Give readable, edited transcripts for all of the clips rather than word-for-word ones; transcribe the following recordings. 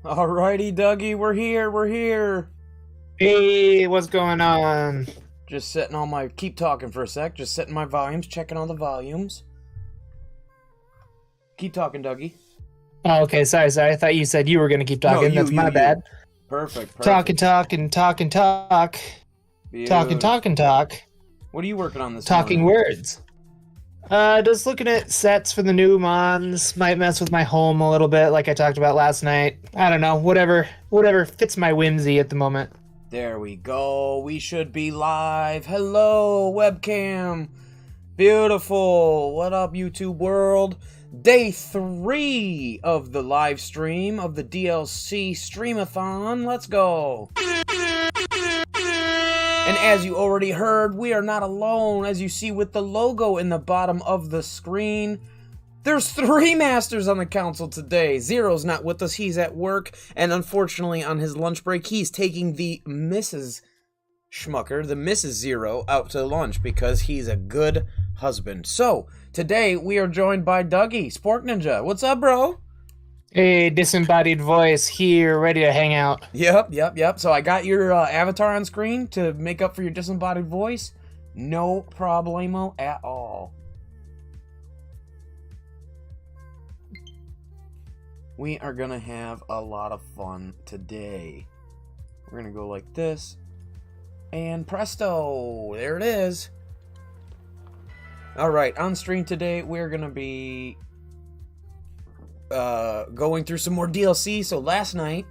Alrighty, Dougie, we're here. Hey, what's going on? Just setting all my... Keep talking for a sec. Just setting my volumes, checking all the volumes. Keep talking, Dougie. Oh, okay, sorry. I thought you said you were going to keep talking. No, That's my bad. Perfect. Talk. Talk. What are you working on this Talking morning? words. Just looking at sets for the new mons. Might mess with my home a little bit, like I talked about last night. I don't know. Whatever fits my whimsy at the moment. There we go. We should be live. Hello, webcam. Beautiful. What up, YouTube world? Day 3 of the live stream of the DLC Streamathon. Let's go. And as you already heard, we are not alone. As you see with the logo in the bottom of the screen, there's 3 masters on the council today. Zero's not with us. He's at work. And unfortunately, on his lunch break, he's taking the Mrs. Schmucker, the Mrs. Zero, out to lunch because he's a good husband. So, today we are joined by Dougie, SporkNinja. What's up, bro? Hey, disembodied voice here, ready to hang out. Yep. So I got your avatar on screen to make up for your disembodied voice. No problemo at all. We are going to have a lot of fun today. We're going to go like this. And presto, there it is. Alright, on stream today, we're going to be going through some more DLC. So last night,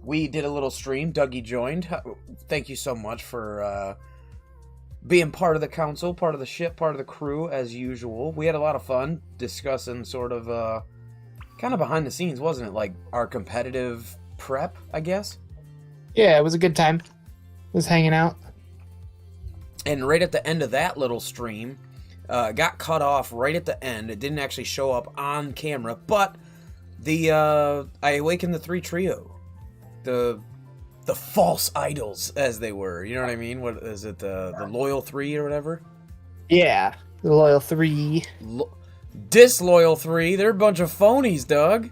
we did a little stream. Dougie joined. Thank you so much for being part of the council, part of the ship, part of the crew, as usual. We had a lot of fun discussing sort of, kind of behind the scenes, wasn't it? Like, our competitive prep, I guess? Yeah, it was a good time. Was hanging out. And right at the end of that little stream, got cut off right at the end. It didn't actually show up on camera, but I awakened the 3 trio. The false idols, as they were. You know what I mean? What is it? The loyal 3 or whatever? Yeah, the loyal 3. Disloyal 3. They're a bunch of phonies, Doug.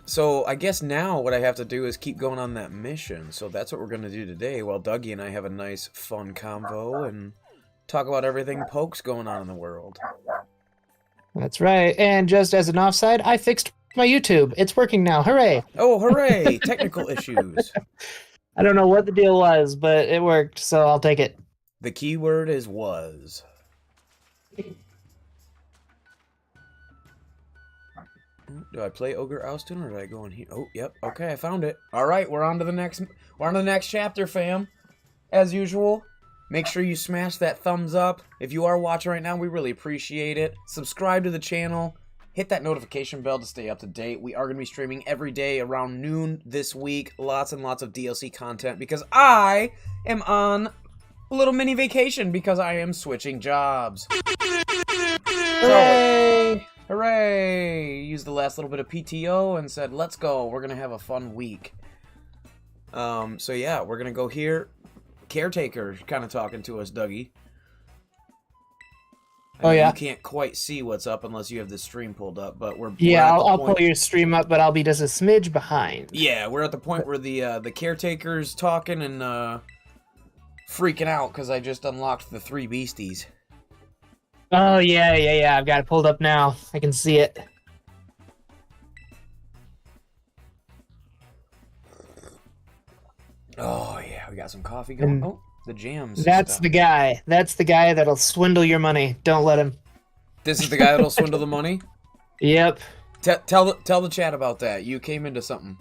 So I guess now what I have to do is keep going on that mission. So that's what we're going to do today while Dougie and I have a nice fun convo and talk about everything Poke's going on in the world. That's right. And just as an offside, I fixed my YouTube. It's working now. Hooray. Oh, hooray. Technical issues. I don't know what the deal was, but it worked, so I'll take it. The key word is was. Do I play Ogre Ouston or did I go in here? Oh, yep. Okay, I found it. All right, we're on to the next chapter, fam. As usual, make sure you smash that thumbs up. If you are watching right now, we really appreciate it. Subscribe to the channel. Hit that notification bell to stay up to date. We are going to be streaming every day around noon this week. Lots and lots of DLC content because I am on a little mini vacation because I am switching jobs. Hooray! Hooray! Used the last little bit of PTO and said, let's go. We're going to have a fun week. So yeah, we're going to go here. Caretaker kind of talking to us, Dougie. Yeah. You can't quite see what's up unless you have the stream pulled up, but we're I'll pull your stream up, but I'll be just a smidge behind. Yeah, we're at the point where the caretaker's talking and freaking out because I just unlocked the 3 beasties. Oh, yeah. I've got it pulled up now. I can see it. Oh, yeah, we got some coffee going. Oh, the jams. That's the guy. That's the guy that'll swindle your money. Don't let him. This is the guy that'll swindle the money? Yep. Tell the chat about that. You came into something.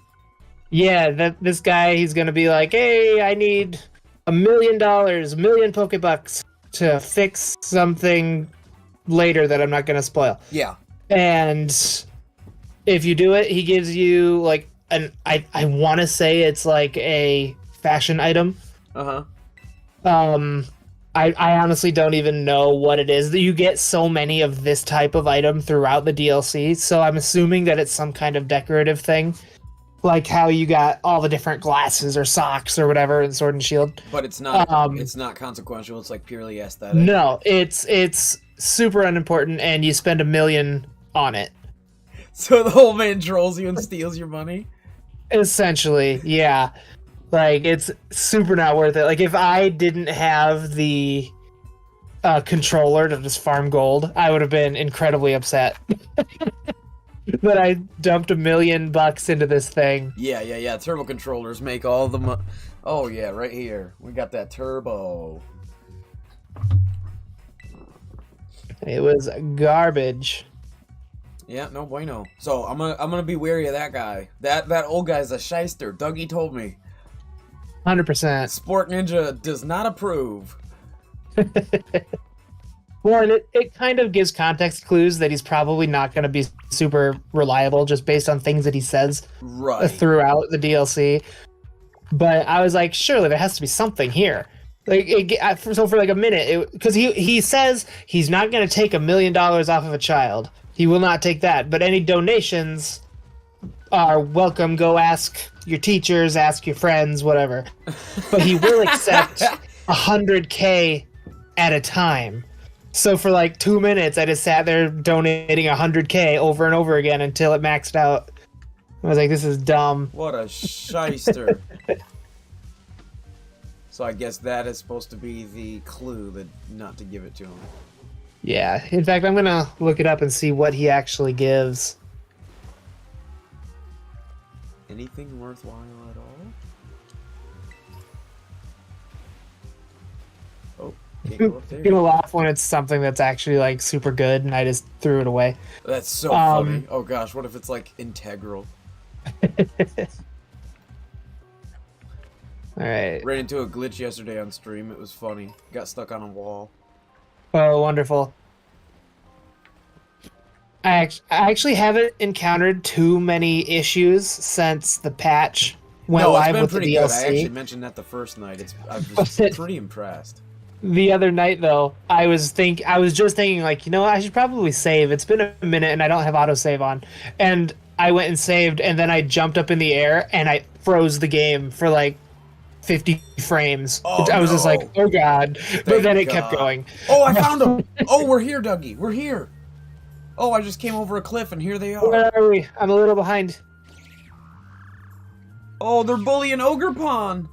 Yeah, this guy, he's going to be like, hey, I need $1 million, $1 million Pokebucks to fix something later that I'm not going to spoil. Yeah. And if you do it, he gives you like I want to say it's like a fashion item. Uh-huh. I honestly don't even know what it is. You get so many of this type of item throughout the DLC, so I'm assuming that it's some kind of decorative thing. Like how you got all the different glasses or socks or whatever in Sword and Shield. But it's not consequential, it's like purely aesthetic. No, it's super unimportant and you spend $1 million on it. So the old man trolls you and steals your money? Essentially, yeah. Like, it's super not worth it. Like, if I didn't have the controller to just farm gold, I would have been incredibly upset. That I dumped $1 million into this thing. Yeah. Turbo controllers make all the Oh, yeah, right here. We got that turbo. It was garbage. Yeah, no bueno. So I'm gonna be wary of that guy. That old guy's a shyster. Dougie told me. 100%. SporkNinja does not approve. Well, and it kind of gives context clues that he's probably not going to be super reliable just based on things that he says throughout the DLC. But I was like, surely there has to be something here. Like, so for like a minute, because he says he's not going to take $1 million off of a child. He will not take that. But any donations are welcome. Go ask your teachers, ask your friends, whatever. But he will accept $100K at a time. So for like 2 minutes, I just sat there donating $100K over and over again until it maxed out. I was like, this is dumb. What a shyster. So I guess that is supposed to be the clue that not to give it to him. Yeah. In fact, I'm going to look it up and see what he actually gives. Anything worthwhile at all? Oh, can't go up there. I'm gonna laugh when it's something that's actually like super good and I just threw it away. That's so funny. Oh gosh, what if it's like integral? Alright. Ran into a glitch yesterday on stream. It was funny. Got stuck on a wall. Oh, wonderful. I actually haven't encountered too many issues since the patch went live with the DLC. Good. I actually mentioned that the first night. I was pretty impressed. The other night, though, I was just thinking, like, you know what, I should probably save. It's been a minute, and I don't have autosave on. And I went and saved, and then I jumped up in the air, and I froze the game for, like, 50 frames. Oh, I was just like, oh, God. But then it kept going. Oh, I found them! Oh, we're here, Dougie. We're here. Oh, I just came over a cliff, and here they are. Where are we? I'm a little behind. Oh, they're bullying Ogre Pond.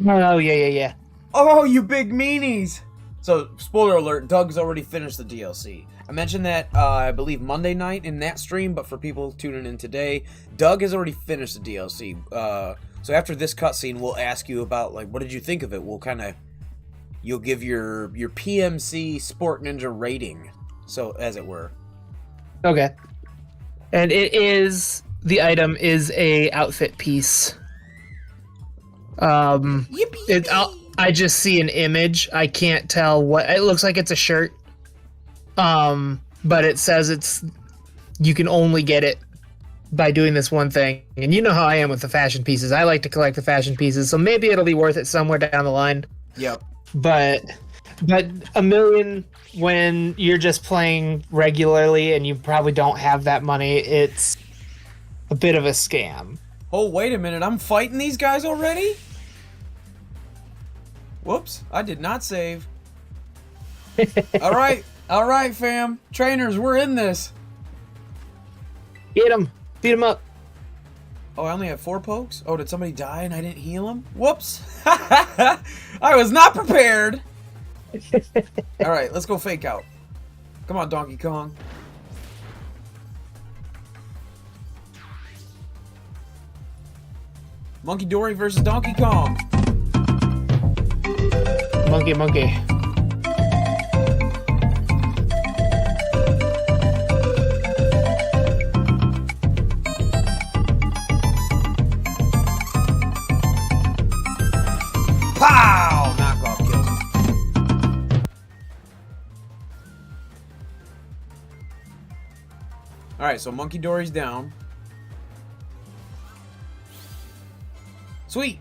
Oh, yeah. Oh, you big meanies! So, spoiler alert, Doug's already finished the DLC. I mentioned that, I believe, Monday night in that stream, but for people tuning in today, Doug has already finished the DLC. So after this cutscene, we'll ask you about, like, what did you think of it? We'll kind of, you'll give your PMCSporkNinja rating, so, as it were. Okay. And the item is a outfit piece. I just see an image. I can't tell what it looks like. It's a shirt. But it says you can only get it by doing this one thing. And you know how I am with the fashion pieces. I like to collect the fashion pieces, so maybe it'll be worth it somewhere down the line. Yep. But $1 million when you're just playing regularly and you probably don't have that money, it's a bit of a scam. Oh, wait a minute. I'm fighting these guys already? Whoops, I did not save. All right, fam. Trainers, we're in this. Get him. Beat him up. Oh, I only have 4 pokes? Oh, did somebody die and I didn't heal him? Whoops. I was not prepared. All right, let's go fake out. Come on, Donkey Kong. Monkey Dory versus Donkey Kong. Monkey. Pow! Knockoff kills him. Alright, so Monkey Dory's down. Sweet!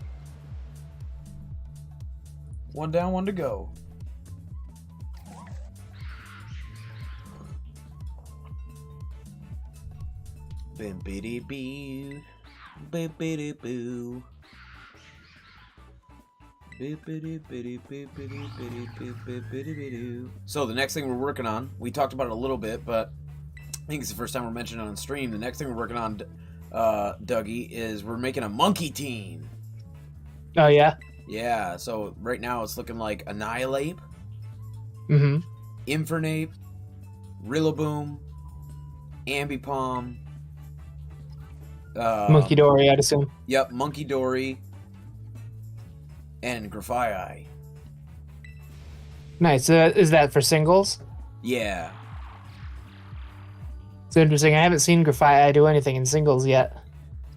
1 down, 1 to go. Bimpity-boo. Bimpity-boo. So the next thing we're working on, we talked about it a little bit, but think it's the first time we're mentioning it on stream. The next thing we're working on, Dougie, is we're making a monkey team. Oh, yeah? Yeah, so right now it's looking like Annihilate, Infernape, Rillaboom, Ambipom, Monkey Dory, I'd assume. Yep, Monkey Dory, and Grafaiai. Nice. Is that for singles? Yeah. It's interesting. I haven't seen Grafaiai do anything in singles yet.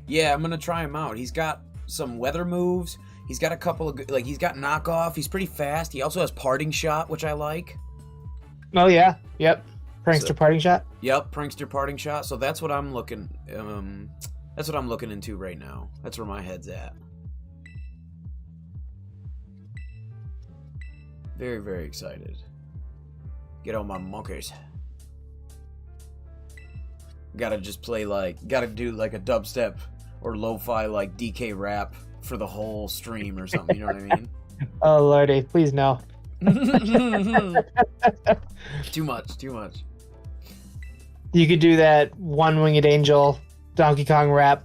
Yeah, I'm gonna try him out. He's got some weather moves. He's got a couple of he's got knockoff. He's pretty fast. He also has parting shot, which I like. Oh yeah, yep. Prankster parting shot. Yep, prankster parting shot. So that's what I'm looking. That's what I'm looking into right now. That's where my head's at. Very, very excited. Get on my monkeys. Gotta just play gotta do like a dubstep or lo-fi like DK rap for the whole stream or something, you know what I mean? Oh lordy, please no. Too much. You could do that One Winged Angel Donkey Kong rap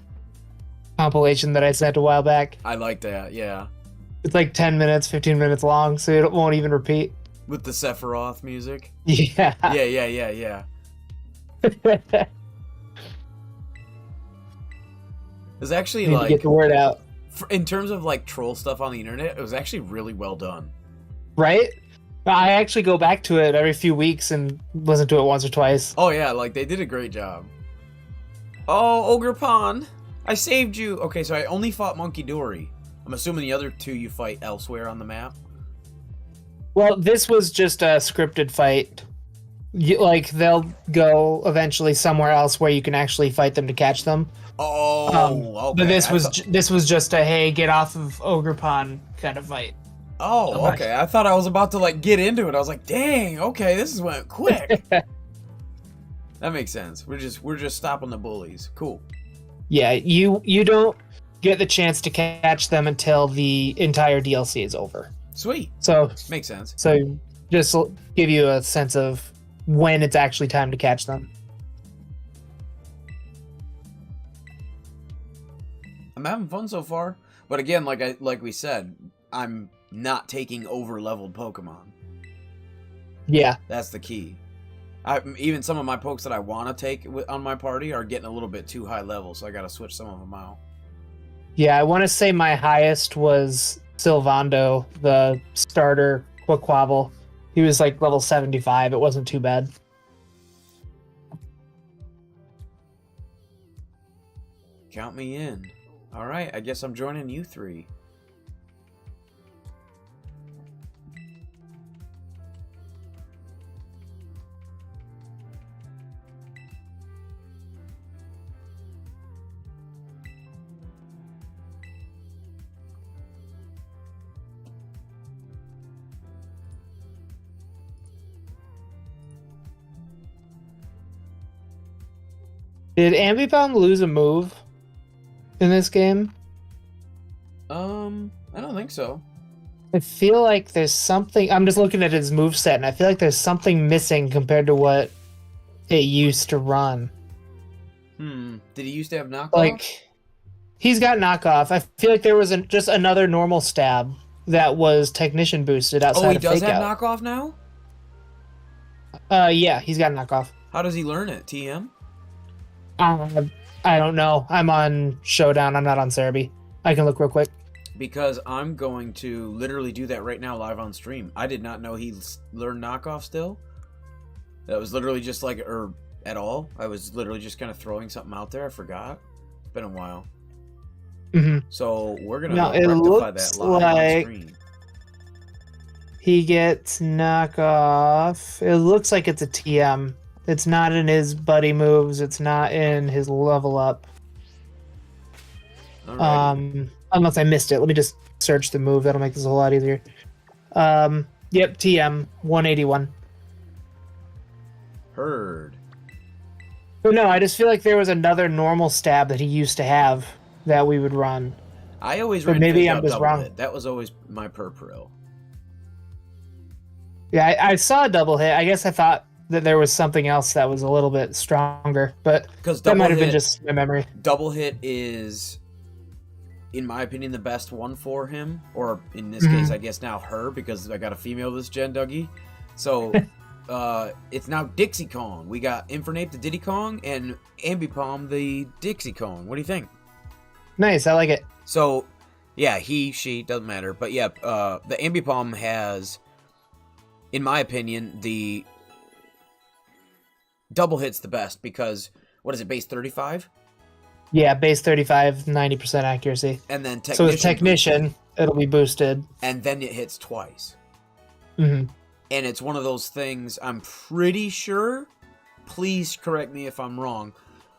compilation that I sent a while back. I like that, yeah. It's like 10 minutes, 15 minutes long, so it won't even repeat. With the Sephiroth music? Yeah. Yeah. It was actually Need to get the word out. In terms of like troll stuff on the internet, it was actually really well done. Right? I actually go back to it every few weeks and listen to it once or twice. Oh yeah, like they did a great job. Oh, Ogre Pond, I saved you. Okay, so I only fought Monkey Dory. I'm assuming the other two you fight elsewhere on the map. Well, this was just a scripted fight. They'll go eventually somewhere else where you can actually fight them to catch them. Oh, okay. But this was just a hey, get off of Ogre Pond kind of fight. Oh, okay. I thought I was about to like get into it. I was like, dang, okay, this went quick. That makes sense. We're just stopping the bullies. Cool. Yeah, you don't get the chance to catch them until the entire DLC is over. Sweet. So makes sense. So just give you a sense of when it's actually time to catch them. I'm having fun so far, but again, like we said, I'm not taking over-leveled Pokemon. Yeah, that's the key. Even some of my pokes that I want to take on my party are getting a little bit too high level, so I got to switch some of them out. Yeah, I want to say my highest was Sylvando, the starter Quaquaval. He was like level 75. It wasn't too bad. Count me in. All right, I guess I'm joining you three. Did Ambipom lose a move in this game? I don't think so. I feel like there's something. I'm just looking at his moveset, and I feel like there's something missing compared to what it used to run. Did he used to have knockoff? Like, he's got knockoff. I feel like there was just another normal stab that was technician boosted outside of Fake Out. Oh, he does have knockoff now? Yeah, he's got knockoff. How does he learn it? TM? I don't know. I'm on Showdown. I'm not on Cerebi. I can look real quick. Because I'm going to literally do that right now live on stream. I did not know he learned knockoff still. That was literally just like, or at all. I was literally just kind of throwing something out there. I forgot. It's been a while. So we're going to rectify that live on stream. He gets knockoff. It looks like it's a TM. It's not in his buddy moves. It's not in his level up. Unless I missed it. Let me just search the move. That'll make this a whole lot easier. Yep, TM 181. Heard. But no, I just feel like there was another normal stab that he used to have that we would run. I always ran maybe I'm just wrong. Hit. That was always my purpro. Yeah, I saw a double hit. I guess I thought that there was something else that was a little bit stronger, but that might have been just my memory. Double hit is, in my opinion, the best one for him, or in this case, I guess now her, because I got a female this gen, Dougie. So it's now Dixie Kong. We got Infernape the Diddy Kong and Ambipom the Dixie Kong. What do you think? Nice, I like it. So, yeah, he, she, doesn't matter. But yeah, the Ambipom has, in my opinion, the double hit's the best because, what is it, base 35? Yeah, base 35, 90% accuracy. And then Technician. So with Technician, boosted. It'll be boosted. And then it hits twice. Mm-hmm. And it's one of those things, I'm pretty sure, please correct me if I'm wrong,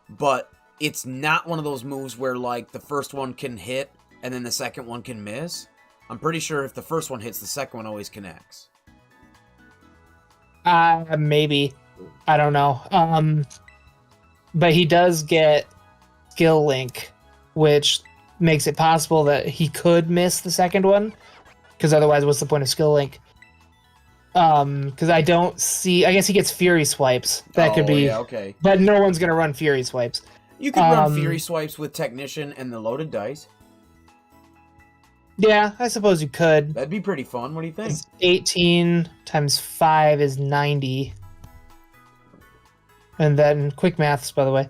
but it's not one of those moves where, like, the first one can hit and then the second one can miss. I'm pretty sure if the first one hits, the second one always connects. Maybe. I don't know. But he does get Skill Link, which makes it possible that he could miss the second one, because otherwise what's the point of Skill Link? Because I don't see... I guess he gets Fury Swipes. That could be... Yeah, okay. But no one's going to run Fury Swipes. You could run Fury Swipes with Technician and the loaded dice. Yeah, I suppose you could. That'd be pretty fun. What do you think? 18 times 5 is 90. And then, quick maths, by the way.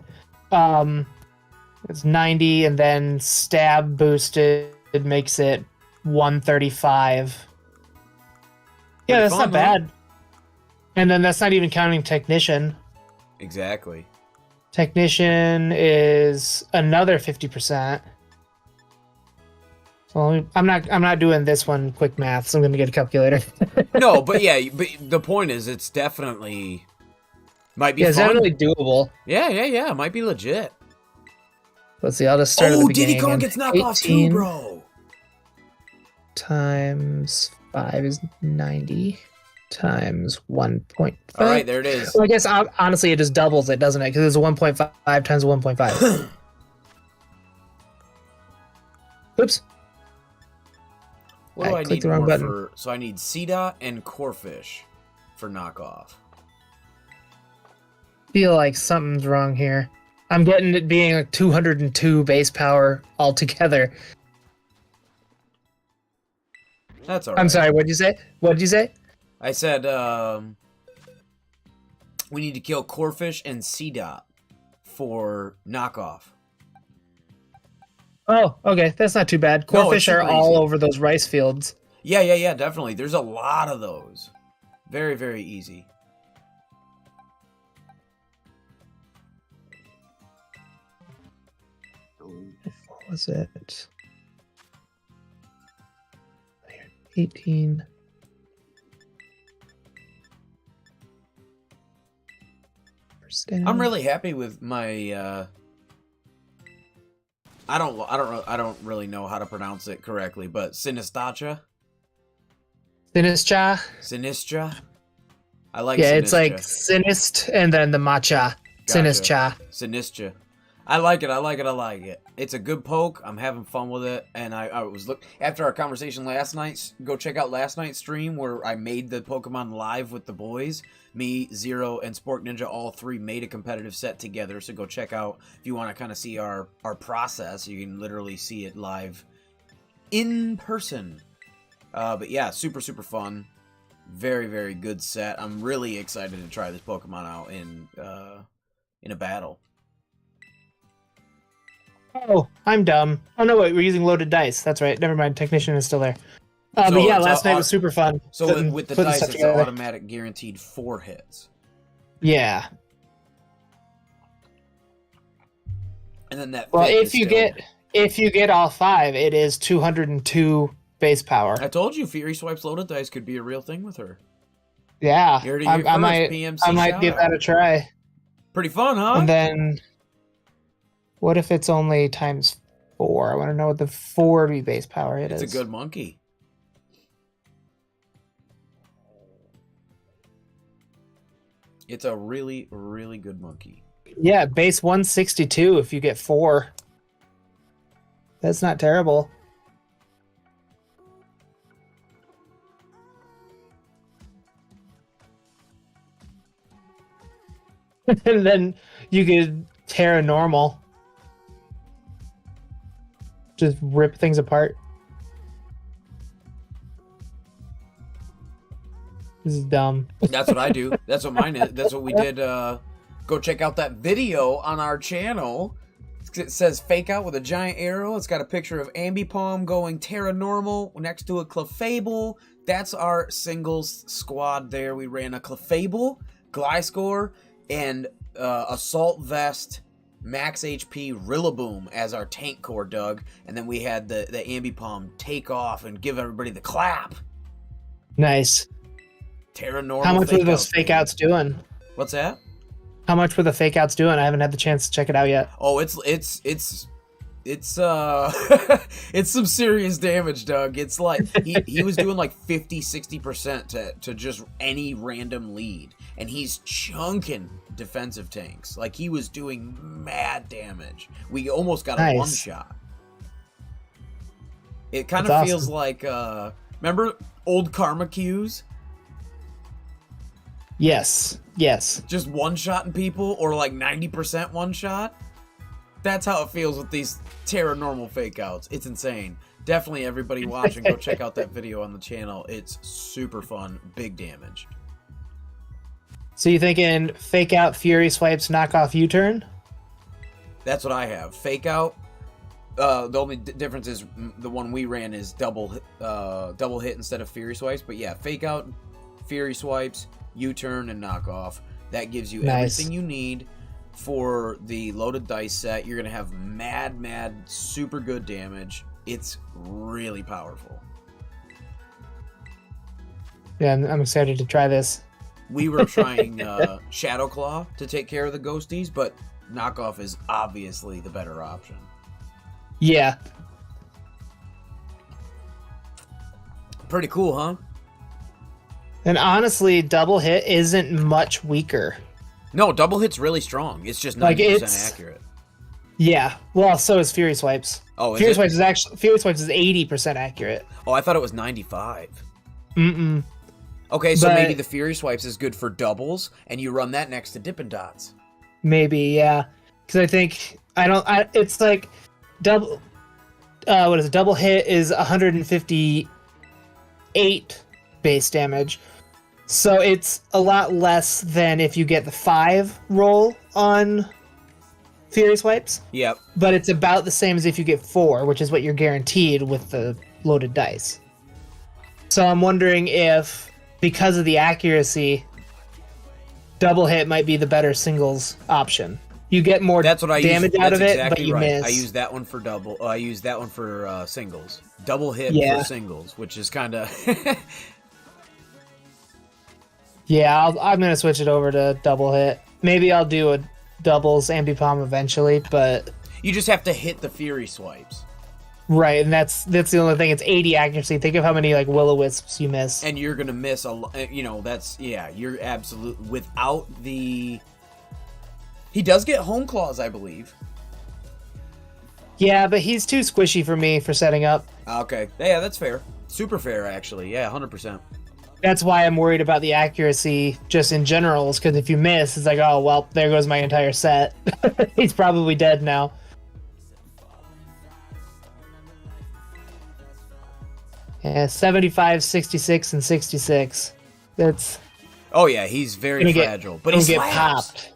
It's 90, and then stab boosted makes it 135. Yeah, that's not bad. And then that's not even counting Technician. Exactly. Technician is another 50%. So I'm not doing this one quick maths. I'm going to get a calculator. No, but yeah, but the point is, it's definitely might be. Yeah, it's fun. definitely doable. Yeah. It might be legit. Let's see. I'll just start at the beginning. Diddy Kong gets knockoff too, bro. Times 5 is 90. Times 1.5. All right, there it is. Well, I guess honestly it just doubles it, doesn't it? Because it's 1.5 times 1.5. Oops. What do I need more for? So I need CDOT and Corefish for knockoff. Feel like something's wrong here. I'm getting it being like 202 base power altogether. That's all right. I'm sorry, what'd you say? I said we need to kill Corefish and CDOT for knockoff. Oh, okay. That's not too bad. Corefish are all over those rice fields. Yeah, definitely. There's a lot of those. Very, very easy. What was it? 18. I'm really happy with my I don't really know how to pronounce it correctly, but Sinistra. I like Yeah, Sinistra. it's like Sinist and then the matcha. Gotcha. Sinistra. I like it. It's a good poke. I'm having fun with it, and I was after our conversation last night. Go check out last night's stream where I made the Pokemon live with the boys. Me, Zero, and SporkNinja, all three made a competitive set together. So go check out if you want to kind of see our process. You can literally see it live in person. But yeah, super fun. Very, very good set. I'm really excited to try this Pokemon out in a battle. Oh, I'm dumb. Oh no, wait, we're using loaded dice. That's right. Never mind. Technician is still there. But yeah, last night was super fun. So with the dice, it's an automatic guaranteed 4 hits. Yeah. And then that. Well, if you get all 5, it is 202 base power. I told you, Fury Swipes loaded dice could be a real thing with her. Yeah, I might give that a try. Pretty fun, huh? And then, what if it's only times 4? I want to know what the 40 base power is. It's a good monkey. It's a really, really good monkey. Yeah, base 162 if you get 4. That's not terrible. And then you could Terra normal. Just rip things apart. This is dumb. That's what I do. That's what mine is. That's what we did. Go check out that video on our channel. It says fake out with a giant arrow. It's got a picture of Ambipom going Terra normal next to a Clefable. That's our singles squad there. We ran a Clefable, Gliscor, and Assault Vest, Max HP, Rillaboom as our tank core, Doug. And then we had the Ambipom take off and give everybody the clap. Nice. Terra normal. How much were those fake outs doing? What's that? How much were the fake outs doing? I haven't had the chance to check it out yet. Oh, it's it's some serious damage, Doug. It's like he was doing like 50-60% to just any random lead, and he's chunking defensive tanks. Like, he was doing mad damage. We almost got a one shot. It kind of feels like remember old Karma Qs? Yes. Just one-shotting people, or like 90% one-shot. That's how it feels with these Terra normal fake outs. It's insane. Definitely everybody watching, go check out that video on the channel. It's super fun. Big damage. So you thinking fake out, Fury Swipes, knock off U-turn? That's what I have. Fake out. The only difference is the one we ran is double hit instead of Fury Swipes. But yeah, fake out, Fury Swipes, U-turn, and knock off. That gives you everything you need for the loaded dice set. You're going to have mad, super good damage. It's really powerful. Yeah, I'm excited to try this. We were trying Shadow Claw to take care of the ghosties, but knockoff is obviously the better option. Yeah. Pretty cool, huh? And honestly, double hit isn't much weaker. No, double hit's really strong. It's just 90% like accurate. Yeah. Well, so is Fury Swipes. Oh, Fury Swipes is 80% accurate. Oh, I thought it was 95. Mm-mm. Okay, so maybe the Fury Swipes is good for doubles, and you run that next to Dippin' Dots. Maybe, yeah. Because I think it's like double. What is it? Double hit is 158 base damage. So it's a lot less than if you get the 5 roll on Fury Swipes. Yep. But it's about the same as if you get 4, which is what you're guaranteed with the loaded dice. So I'm wondering if, because of the accuracy, double hit might be the better singles option. You get more damage out of it, but you miss. I use that one for double. I use that one for singles. Double hit for singles, which is kind of... Yeah, I'm going to switch it over to double hit. Maybe I'll do a doubles Ambipom eventually, but... You just have to hit the Fury Swipes. Right, and that's the only thing. It's 80 accuracy. Think of how many like Will-O-Wisps you miss. And you're going to miss you're absolutely... Without the... He does get Home Claws, I believe. Yeah, but he's too squishy for me for setting up. Okay, yeah, that's fair. Super fair, actually. Yeah, 100%. That's why I'm worried about the accuracy just in general, is because if you miss, it's like, oh, well, there goes my entire set. He's probably dead now. Yeah, 75, 66, and 66. That's... Oh, yeah, he's very fragile. But he's popped.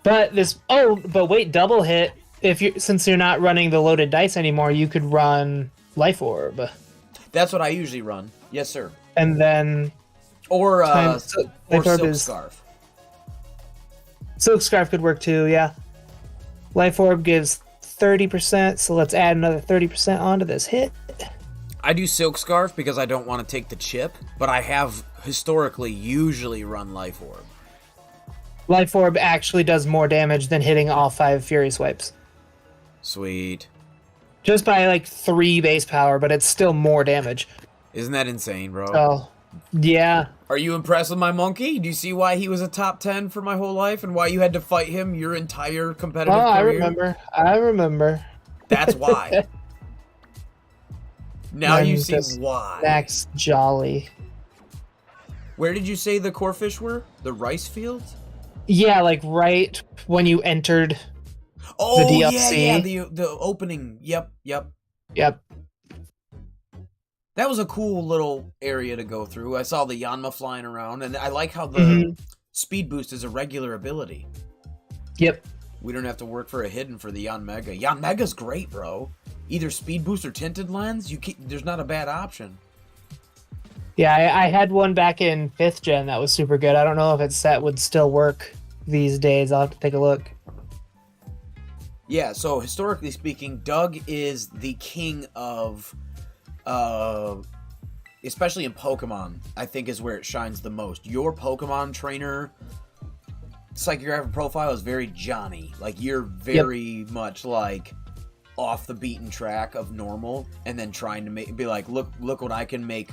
But this... Oh, but wait, double hit. Since you're not running the loaded dice anymore, you could run Life Orb. That's what I usually run. Yes, sir. And then... Or Silk Scarf. Silk Scarf could work too, yeah. Life Orb gives 30%, so let's add another 30% onto this hit. I do Silk Scarf because I don't want to take the chip, but I have historically usually run Life Orb. Life Orb actually does more damage than hitting all 5 Fury Swipes. Sweet. Just by like 3 base power, but it's still more damage. Isn't that insane, bro? Oh, yeah. Are you impressed with my monkey? Do you see why he was a top 10 for my whole life and why you had to fight him your entire competitive career? I remember. That's why. Now you see why. Max Jolly. Where did you say the core fish were? The rice fields? Yeah, like right when you entered Oh, the yeah, DLC. yeah, the opening. Yep. Yep. That was a cool little area to go through. I saw the Yanma flying around, and I like how the Mm-hmm. speed boost is a regular ability. Yep. We don't have to work for a hidden for the Yanmega. Yanmega's great, bro. Either speed boost or tinted lens. There's not a bad option. Yeah, I had one back in 5th gen that was super good. I don't know if its set would still work these days. I'll have to take a look. Yeah, so historically speaking, Doug is the king of, especially in Pokemon, I think is where it shines the most. Your Pokemon trainer psychographic profile is very Johnny. Like, you're very much like off the beaten track of normal, and then trying to be like, look what I can make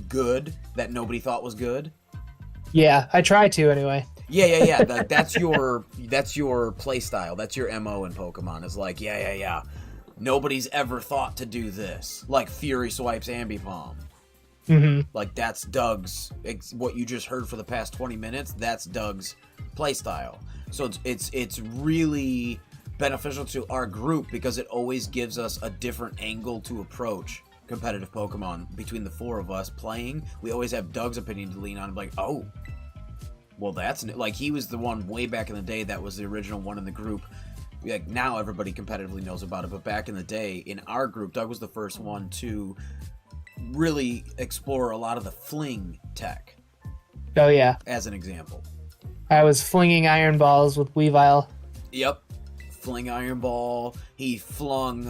good that nobody thought was good. Yeah, I try to anyway. Yeah. That's your play style. That's your MO in Pokemon. Is like, yeah. Nobody's ever thought to do this. Like Fury swipes Ambipom. Mm-hmm. Like, that's Doug's. What you just heard for the past 20 minutes. That's Doug's play style. So it's really beneficial to our group because it always gives us a different angle to approach competitive Pokemon. Between the 4 of us playing, we always have Doug's opinion to lean on. Like, oh, well, that's like, he was the one way back in the day that was the original one in the group. Like, now everybody competitively knows about it, but back in the day in our group, Doug was the first one to really explore a lot of the fling tech. Oh yeah, As an example, I was flinging iron balls with Weavile. Yep. Fling Iron Ball. He flung,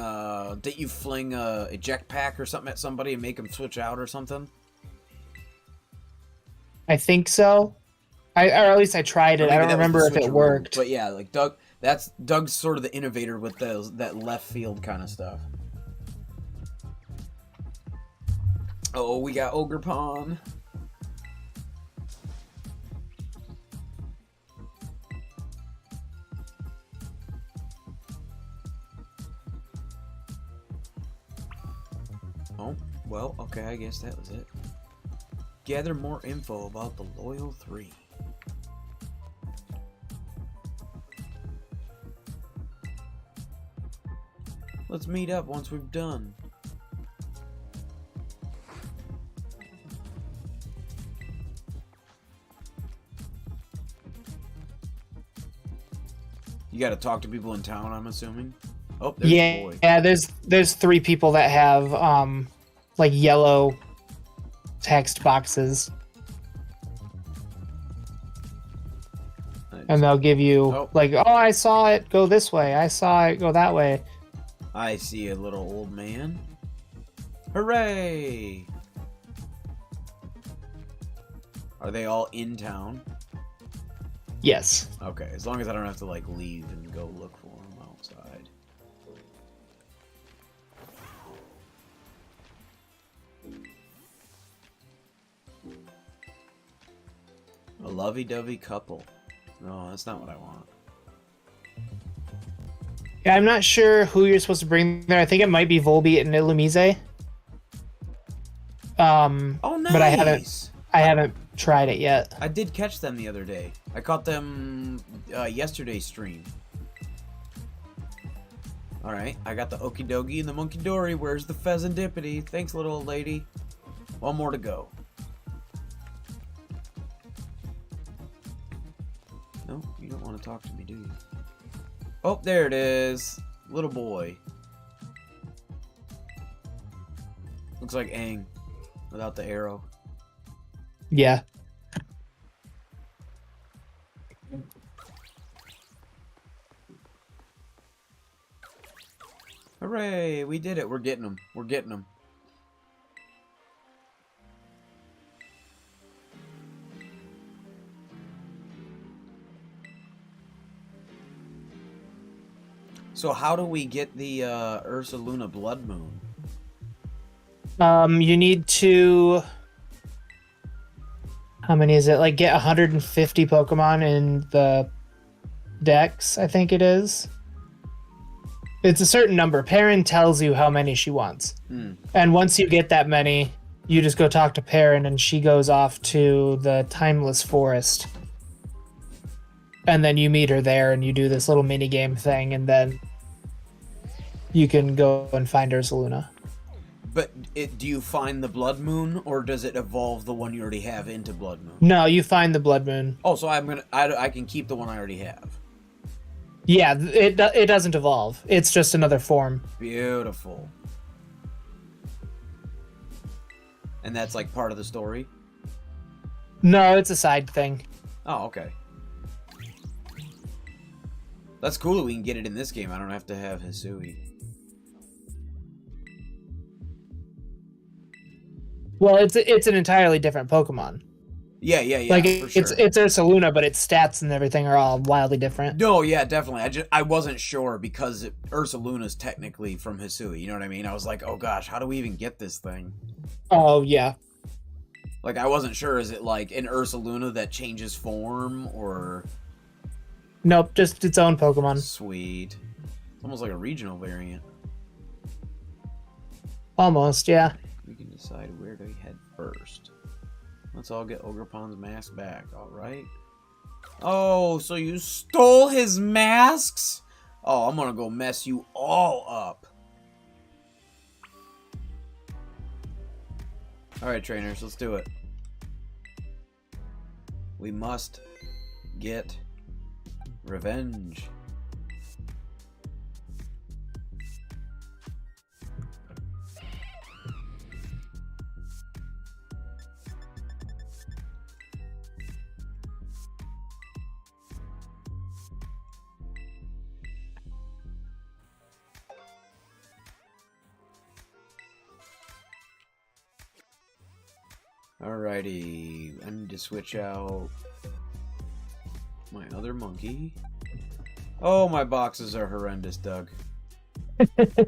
did you fling a eject pack or something at somebody and make them switch out or something? I think so. Or at least I tried it. I don't remember if it worked. But yeah, like Doug's sort of the innovator with that left field kind of stuff. Oh, we got Ogerpon. Oh, well, okay, I guess that was it. Gather more info about the Loyal 3. Let's meet up once we've done. You gotta talk to people in town, I'm assuming? Oh, there's the boy. Yeah, there's 3 people that have like yellow text boxes. And they'll give you like, oh, I saw it go this way. I saw it go that way. I see a little old man. Hooray! Are they all in town? Yes. Okay, as long as I don't have to like leave and go look for them outside. A lovey-dovey couple. No, that's not what I want. Yeah, I'm not sure who you're supposed to bring there. I think it might be Volbeat and Illumise. Oh, nice! But I haven't tried it yet. I did catch them the other day. I caught them yesterday's stream. Alright, I got the Okie Dokie and the Monkey Dory. Where's the Pheasantipity? Thanks, little old lady. One more to go. No, you don't want to talk to me, do you? Oh, there it is. Little boy. Looks like Aang without the arrow. Yeah. Hooray, we did it. We're getting them. We're getting them. So how do we get the Ursa Luna Blood Moon? You need to... How many is it? Like, get 150 Pokemon in the Dex, I think it is. It's a certain number. Perrin tells you how many she wants. And once you get that many, you just go talk to Perrin, and she goes off to the Timeless Forest. and then you meet her there, and you do this little mini game thing, and then you can go and find Ursaluna. But do you find the Blood Moon, or does it evolve the one you already have into Blood Moon? No, you find the Blood Moon. Oh, so I can keep the one I already have. Yeah, it doesn't evolve. It's just another form. Beautiful. And that's like part of the story? No, it's a side thing. Oh, okay. That's cool that we can get it in this game. I don't have to have Hisui. Well, it's an entirely different Pokemon. Yeah, Like for sure. it's Ursaluna, but its stats and everything are all wildly different. No, yeah, definitely. I wasn't sure because Ursaluna's technically from Hisui. You know what I mean? I was like, oh gosh, how do we even get this thing? Oh yeah. Like, I wasn't sure. Is it like an Ursaluna that changes form, or? Nope, just its own Pokemon. Sweet. It's almost like a regional variant. Almost, yeah. We can decide where to head first. Let's all get Ogerpon's mask back, alright? Oh, so you stole his masks? Oh, I'm gonna go mess you all up. Alright, trainers, let's do it. We must get revenge. Alrighty, I need to switch out my other monkey. Oh, my boxes are horrendous, Doug.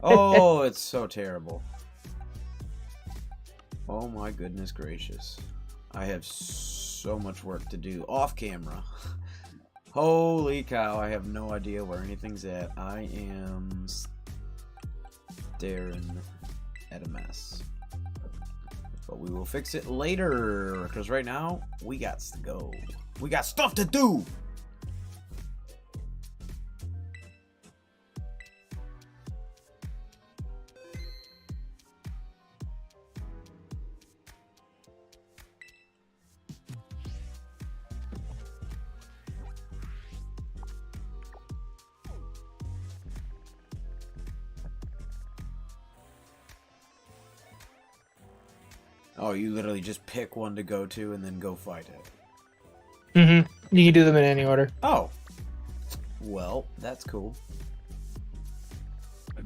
Oh, it's so terrible. Oh my goodness gracious. I have so much work to do off camera. Holy cow, I have no idea where anything's at. I am staring at a mess. But we will fix it later, because right now, we got to go. We got stuff to do! Oh, you literally just pick one to go to and then go fight it. Mm-hmm. You can do them in any order. Oh. Well, that's cool. So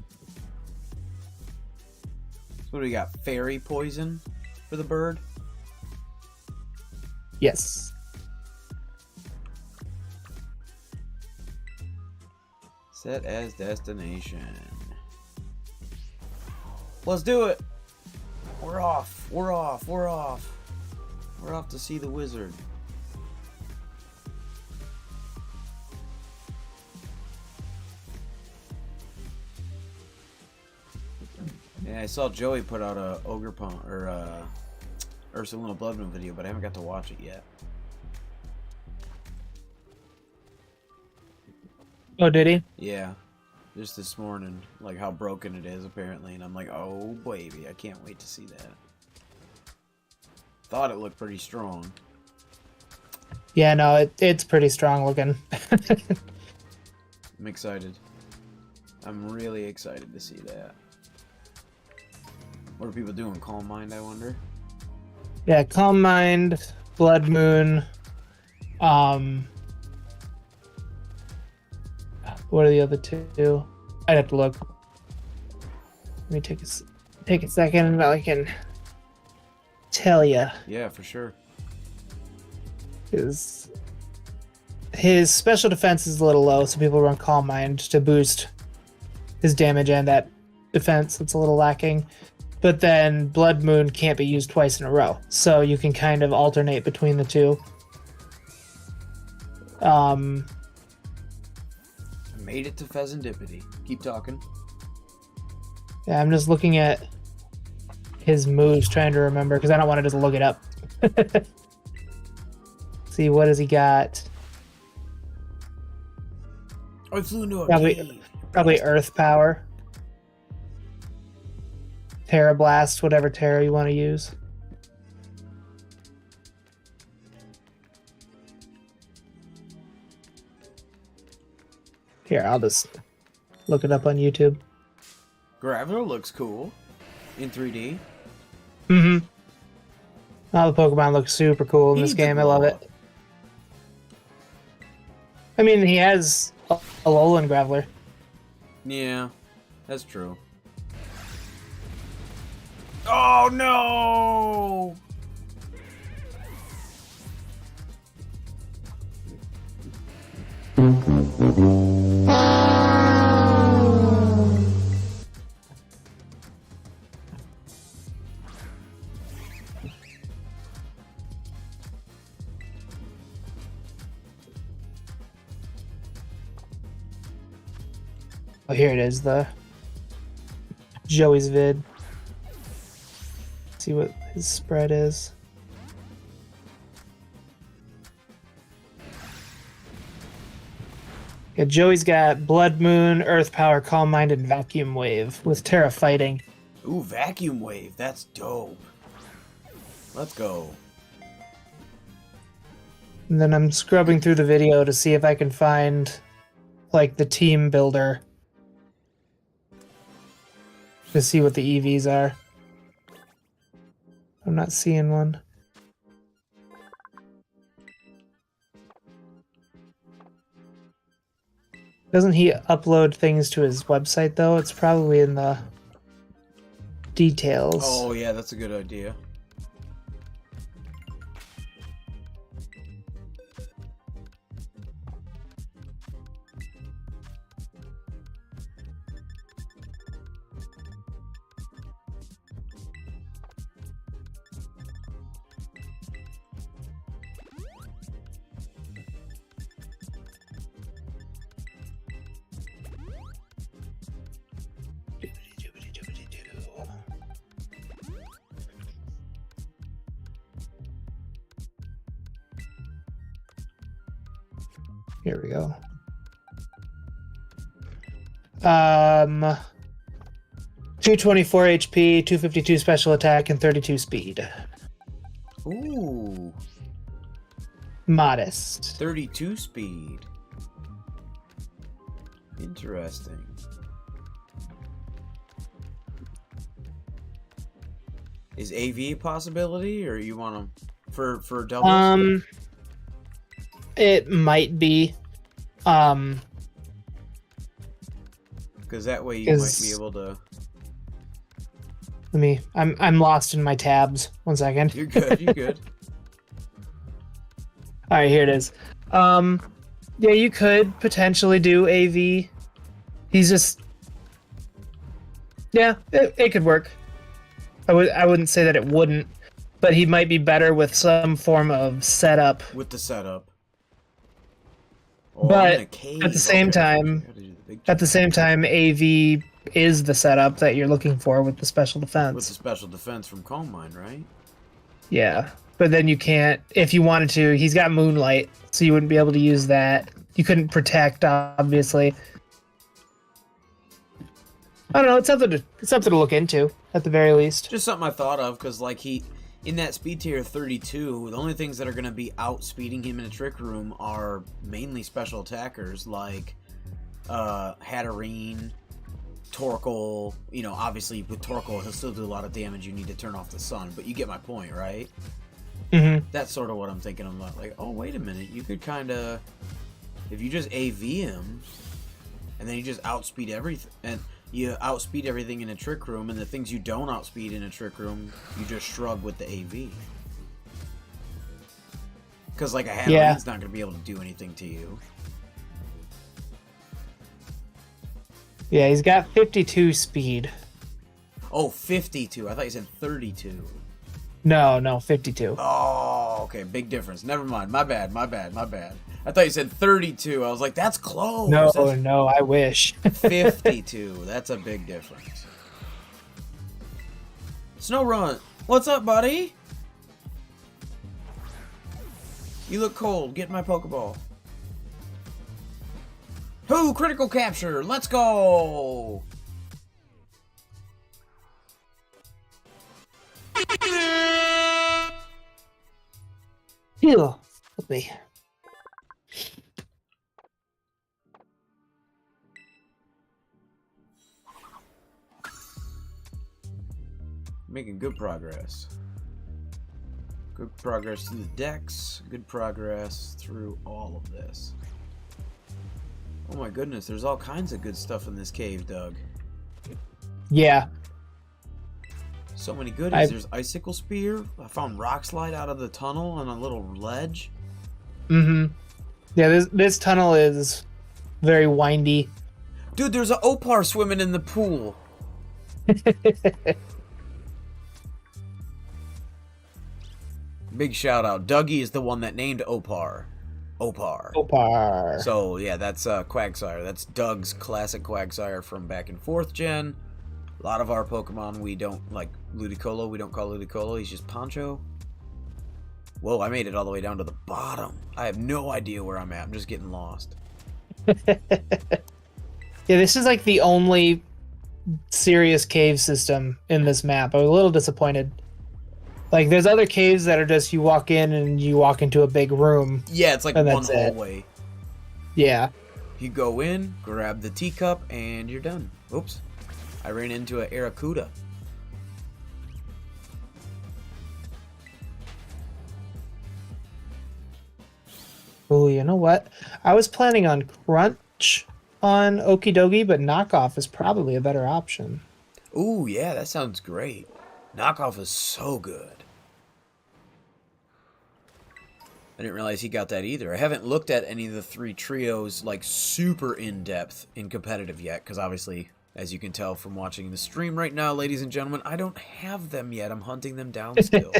what do we got? Fairy poison for the bird? Yes. Set as destination. Let's do it! We're off. We're off. We're off. We're off to see the wizard. Yeah, I saw Joey put out a Ogerpon or Ursaluna Blood Moon video, but I haven't got to watch it yet. Oh, did he? Yeah. Just this morning, like how broken it is apparently, and I'm like, oh baby, I can't wait to see that. Thought it looked pretty strong. Yeah, no, it's pretty strong looking. I'm excited. I'm really excited to see that. What are people doing? Calm Mind, I wonder? Yeah, Calm Mind, Blood Moon, what are the other two? I'd have to look. Let me take a second and I can tell you. Yeah, for sure. His special defense is a little low, so people run Calm Mind to boost his damage and that defense. It's a little lacking. But then Blood Moon can't be used twice in a row, so you can kind of alternate between the two. Made it to Pheasantipity. Keep talking. Yeah, I'm just looking at his moves, trying to remember, because I don't want to just look it up. See, what has he got? I flew into a Probably, cave. probably Earth Power. Terra Blast, whatever Terra you want to use. Here, I'll just look it up on YouTube. Graveler looks cool in 3D. Mm-hmm. All the Pokemon look super cool in this game. I love it. I mean, he has a Alolan Graveler. Yeah, that's true. Oh no! Oh, here it is, the Joey's vid. See what his spread is. Yeah, Joey's got Blood Moon, Earth Power, Calm Mind, and Vacuum Wave with Terra Fighting. Ooh, Vacuum Wave. That's dope. Let's go. And then I'm scrubbing through the video to see if I can find, like, the team builder to see what the EVs are. I'm not seeing one. Doesn't he upload things to his website, though? It's probably in the details. Oh, yeah, that's a good idea. Here we go. 224 HP, 252 special attack, and 32 speed. Ooh. Modest. 32 speed. Interesting. Is AV a possibility, or you want them for doubles? It might be. Because that way you might be able to. Let me. I'm lost in my tabs. 1 second. You're good. You're good. All right, here it is. Yeah, you could potentially do AV. He's just. Yeah, it could work. I wouldn't say that it wouldn't, but he might be better with some form of setup. With the setup. Oh, But at the same time, AV is the setup that you're looking for with the special defense. With the special defense from Calm Mind, right? Yeah, but then you can't, if you wanted to. He's got Moonlight, so you wouldn't be able to use that. You couldn't protect, obviously. I don't know. It's something to look into at the very least. Just something I thought of, because like in that speed tier 32, the only things that are going to be outspeeding him in a trick room are mainly special attackers like Hatterene, Torkoal. You know, obviously with Torkoal he'll still do a lot of damage. You need to turn off the sun, but you get my point, right? Mm-hmm. That's sort of what I'm thinking about. Like, oh wait a minute, you could kind of, if you just AV him, and then you just outspeed everything, and you outspeed everything in a trick room, and the things you don't outspeed in a trick room, you just shrug with the AV. Because, like, a Hatterene's not going to be able to do anything to you. Yeah, he's got 52 speed. Oh, 52. I thought you said 32. No, 52. Oh, okay. Big difference. Never mind. My bad. I thought you said 32. I was like, that's close. No, That's no, I wish. 52. That's a big difference. Snowrun, what's up, buddy? You look cold. Get in my Pokeball. Who? Critical capture. Let's go. Heal with me. Making good progress. Good progress through the decks. Good progress through all of this. Oh my goodness, there's all kinds of good stuff in this cave, Doug. Yeah. So many goodies. There's Icicle Spear. I found Rock Slide out of the tunnel on a little ledge. Mm-hmm. Yeah, this tunnel is very windy. Dude, there's an Opar swimming in the pool. Big shout out. Dougie is the one that named Opar. Opar. So, yeah, that's Quagsire. That's Doug's classic Quagsire from back in 4th gen. A lot of our Pokemon we don't, like Ludicolo, we don't call Ludicolo. He's just Poncho. Whoa, I made it all the way down to the bottom. I have no idea where I'm at. I'm just getting lost. Yeah, this is like the only serious cave system in this map. I was a little disappointed. Like, there's other caves that are just you walk in and you walk into a big room. Yeah, it's like one hallway. Yeah. You go in, grab the teacup, and you're done. Oops. I ran into an Aracuda. Oh, you know what? I was planning on Crunch on Okidogi, but Knockoff is probably a better option. Ooh, yeah, that sounds great. Knockoff is so good. I didn't realize he got that either. I haven't looked at any of the 3 trios like super in-depth in competitive yet, because obviously, as you can tell from watching the stream right now, ladies and gentlemen, I don't have them yet. I'm hunting them down still.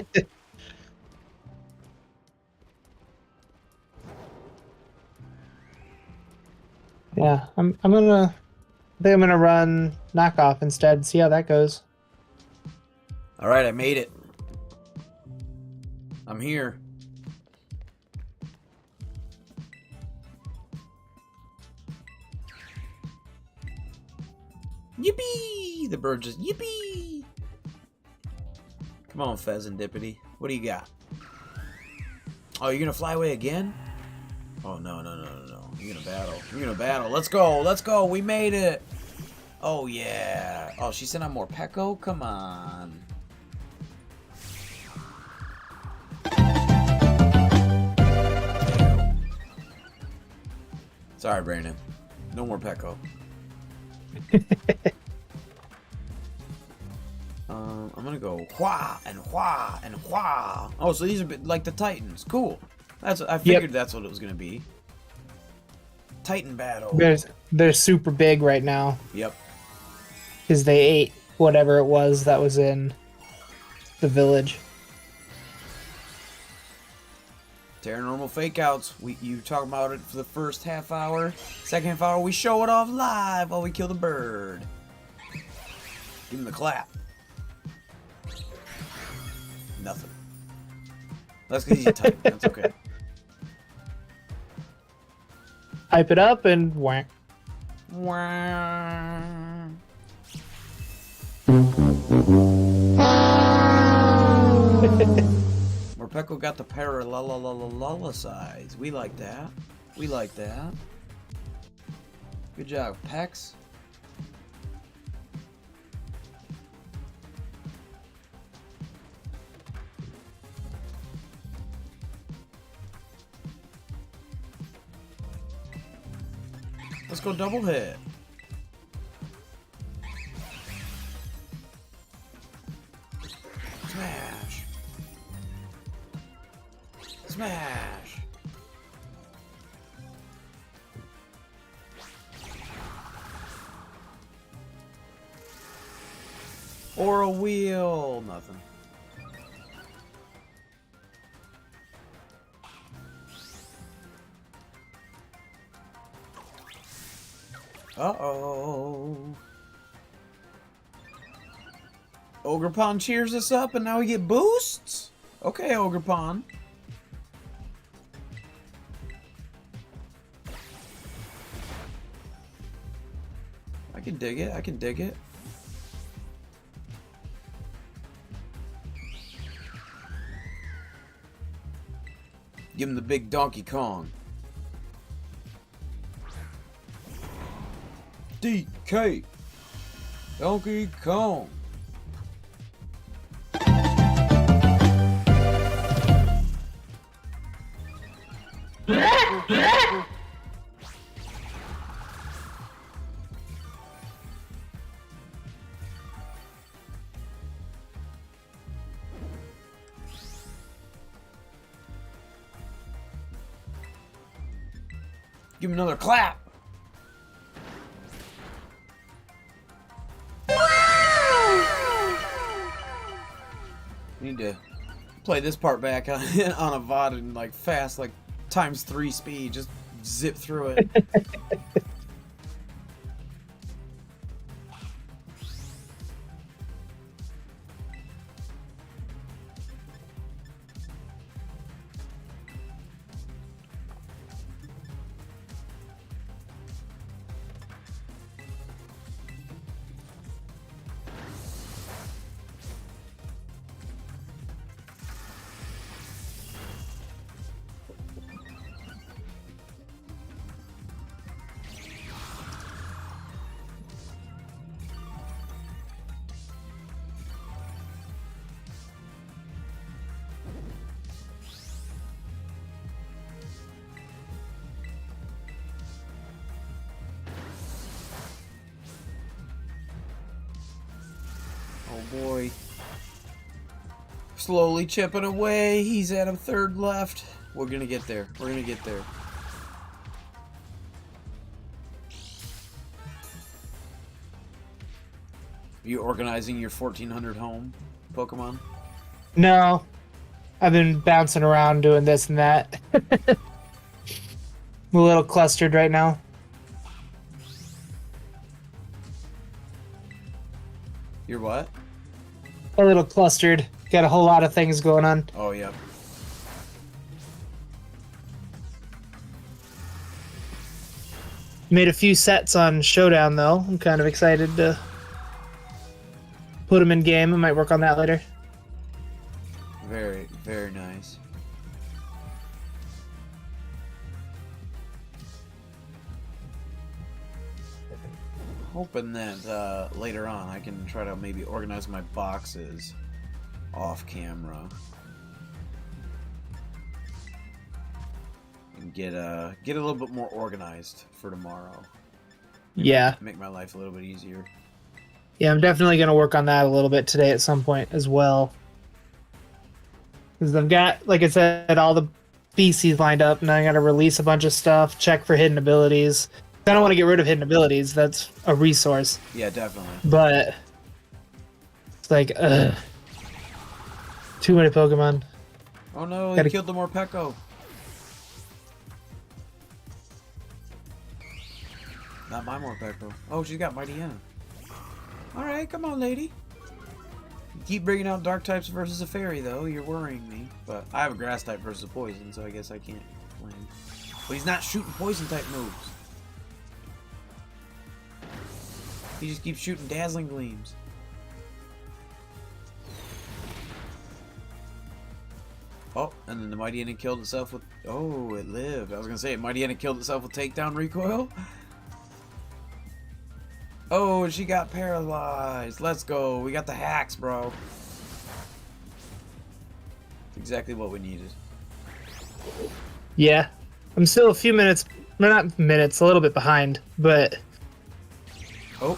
Yeah, I think I'm gonna run Knockoff instead. See how that goes. All right, I made it. I'm here. Yippee! The bird just yippee! Come on, Pheasant-Dippity. What do you got? Oh, you're gonna fly away again? Oh, no. You're gonna battle. You're gonna battle. Let's go. Let's go. We made it. Oh, yeah. Oh, she sent out more Pecco? Come on. Sorry, Brandon. No more Pecco. I'm gonna go wha and wha and wha. Oh, so these are like the Titans. Cool. I figured that's what it was gonna be. Titan battle. They're super big right now. Yep. Because they ate whatever it was that was in the village. Paranormal fake outs. You talk about it for the first half hour. Second half hour, we show it off live while we kill the bird. Give him the clap. Nothing. That's because he's a Titan. That's okay. Hype it up and whack. Morpeko got the parallel size. We like that. We like that. Good job, Pex. Let's go double hit. Smash. Smash. Or a wheel. Nothing. Uh-oh. Ogerpon cheers us up and now we get boosts? Okay, Ogerpon. dig it. I can dig it. Give him the big Donkey Kong. DK. Donkey Kong. Give him another clap. Need to play this part back on a VOD and like fast, like ×3 speed. Just zip through it. Oh boy. Slowly chipping away. He's at a third left. We're gonna get there. We're gonna get there. Are you organizing your 1400 home Pokemon? No. I've been bouncing around doing this and that. I'm a little clustered right now. You're what? A little clustered. Got a whole lot of things going on. Oh, yeah. Made a few sets on Showdown, though. I'm kind of excited to put them in game. I might work on that later. Very, very nice. Hoping that later on I can try to maybe organize my boxes off camera and get a little bit more organized for tomorrow. Yeah. Make my life a little bit easier. Yeah, I'm definitely going to work on that a little bit today at some point as well. Because I've got, like I said, all the species lined up, and I got to release a bunch of stuff, check for hidden abilities. I don't want to get rid of hidden abilities. That's a resource. Yeah, definitely. But it's like, too many Pokemon. Oh no, he killed the Morpeko. Not my Morpeko. Oh, she's got Mighty N. Alright, come on, lady. You keep bringing out dark types versus a fairy, though. You're worrying me. But I have a grass type versus a poison, so I guess I can't complain. But he's not shooting poison type moves. He just keeps shooting dazzling gleams. Oh, and then the Mighty N killed itself with... Oh, it lived. I was going to say, Mighty N killed itself with takedown recoil. Oh, she got paralyzed. Let's go. We got the hacks, bro. Exactly what we needed. Yeah. I'm still a few minutes... Well, not minutes, a little bit behind, but... Oh.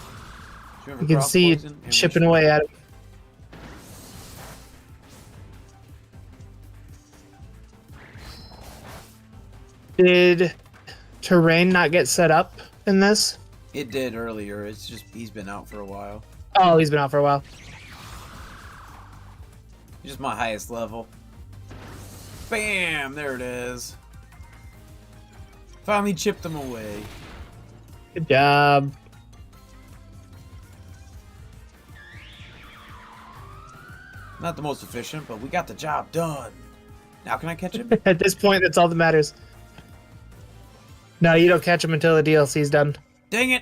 You can see it chipping away at it. Did terrain not get set up in this? It did earlier. It's just he's been out for a while. Oh, he's been out for a while. Just my highest level. Bam! There it is. Finally chipped him away. Good job. Not the most efficient, but we got the job done. Now can I catch him? At this point, that's all that matters. No, you don't catch him until the DLC's done. Dang it!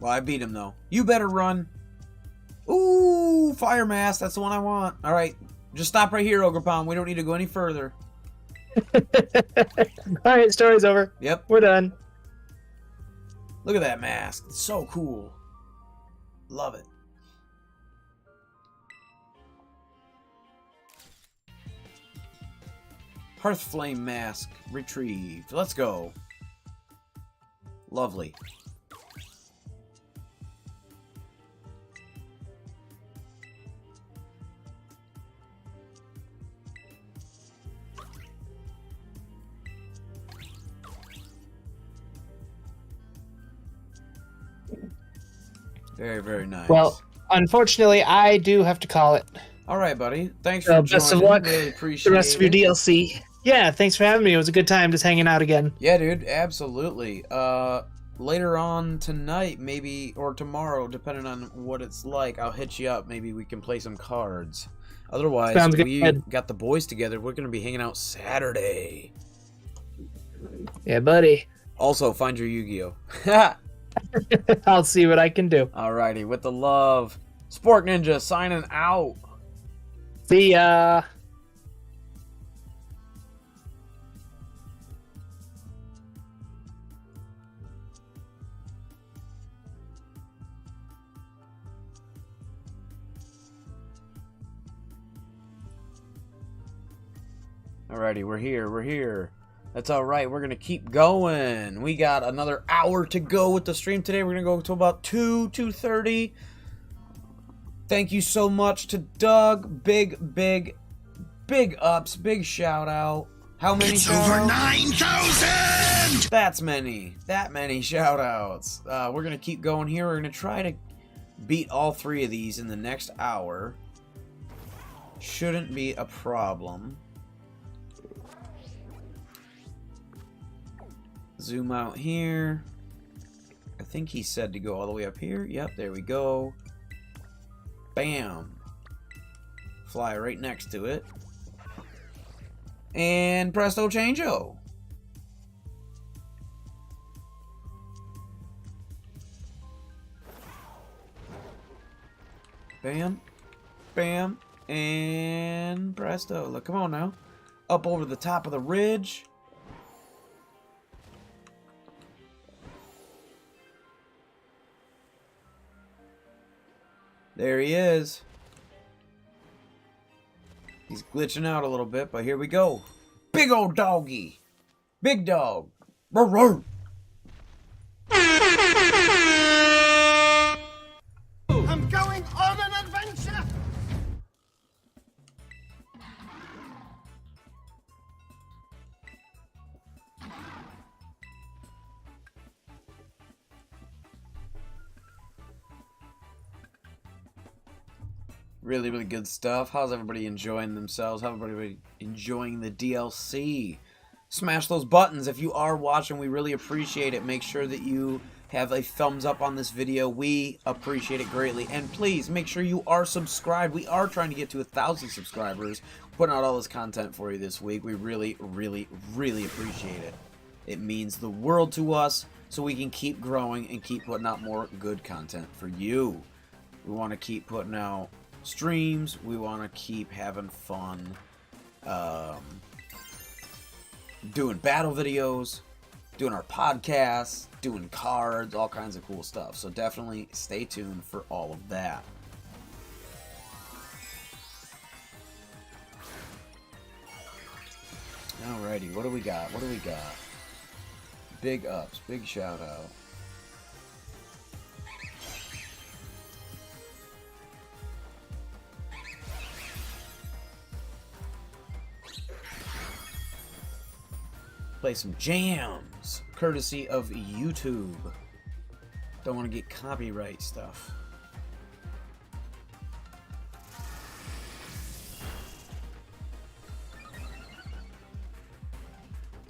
Well, I beat him, though. You better run. Ooh, fire mask. That's the one I want. All right. Just stop right here, Ambipom. We don't need to go any further. Alright, story's over. Yep. We're done. Look at that mask. It's so cool. Love it. Hearth Flame Mask retrieved. Let's go. Lovely. Very, very nice. Well, unfortunately, I do have to call it. All right, buddy. Thanks for joining. Best of luck. Really appreciate The rest of your it. DLC. Yeah, thanks for having me. It was a good time just hanging out again. Yeah, dude, absolutely. Later on tonight, maybe, or tomorrow, depending on what it's like, I'll hit you up. Maybe we can play some cards. Otherwise, Sounds we good. got the boys together. We're going to be hanging out Saturday. Yeah, buddy. Also, find your Yu-Gi-Oh! I'll see what I can do. Alrighty, with the love. SporkNinja signing out. See ya. Alrighty, we're here. That's alright, we're gonna keep going. We got another hour to go with the stream today. We're gonna go to about 2:30. Thank you so much to Doug. Big ups, big shout out. How many It's shout over outs? 9,000! That many shout outs. We're gonna keep going here. We're gonna try to beat all 3 of these in the next hour. Shouldn't be a problem. Zoom out here. I think he said to go all the way up here. Yep, there we go. Bam. Fly right next to it. And presto changeo. Bam. Bam. And presto. Look, come on now. Up over the top of the ridge. There he is. He's glitching out a little bit, but here we go. Big old doggy. Big dog. Roar, roar. I'm going on an adventure! Really, really good stuff. How's everybody enjoying themselves? How's everybody enjoying the DLC? Smash those buttons if you are watching. We really appreciate it. Make sure that you have a thumbs up on this video. We appreciate it greatly. And please make sure you are subscribed. We are trying to get to 1,000 subscribers. Putting out all this content for you this week. We really, really, really appreciate it. It means the world to us, so we can keep growing and keep putting out more good content for you. We want to keep putting out streams. We want to keep having fun doing battle videos, doing our podcasts, doing cards, all kinds of cool stuff. So definitely stay tuned for all of that. Alrighty, what do we got? Big ups, big shout out. Play some jams, courtesy of YouTube. Don't want to get copyright stuff.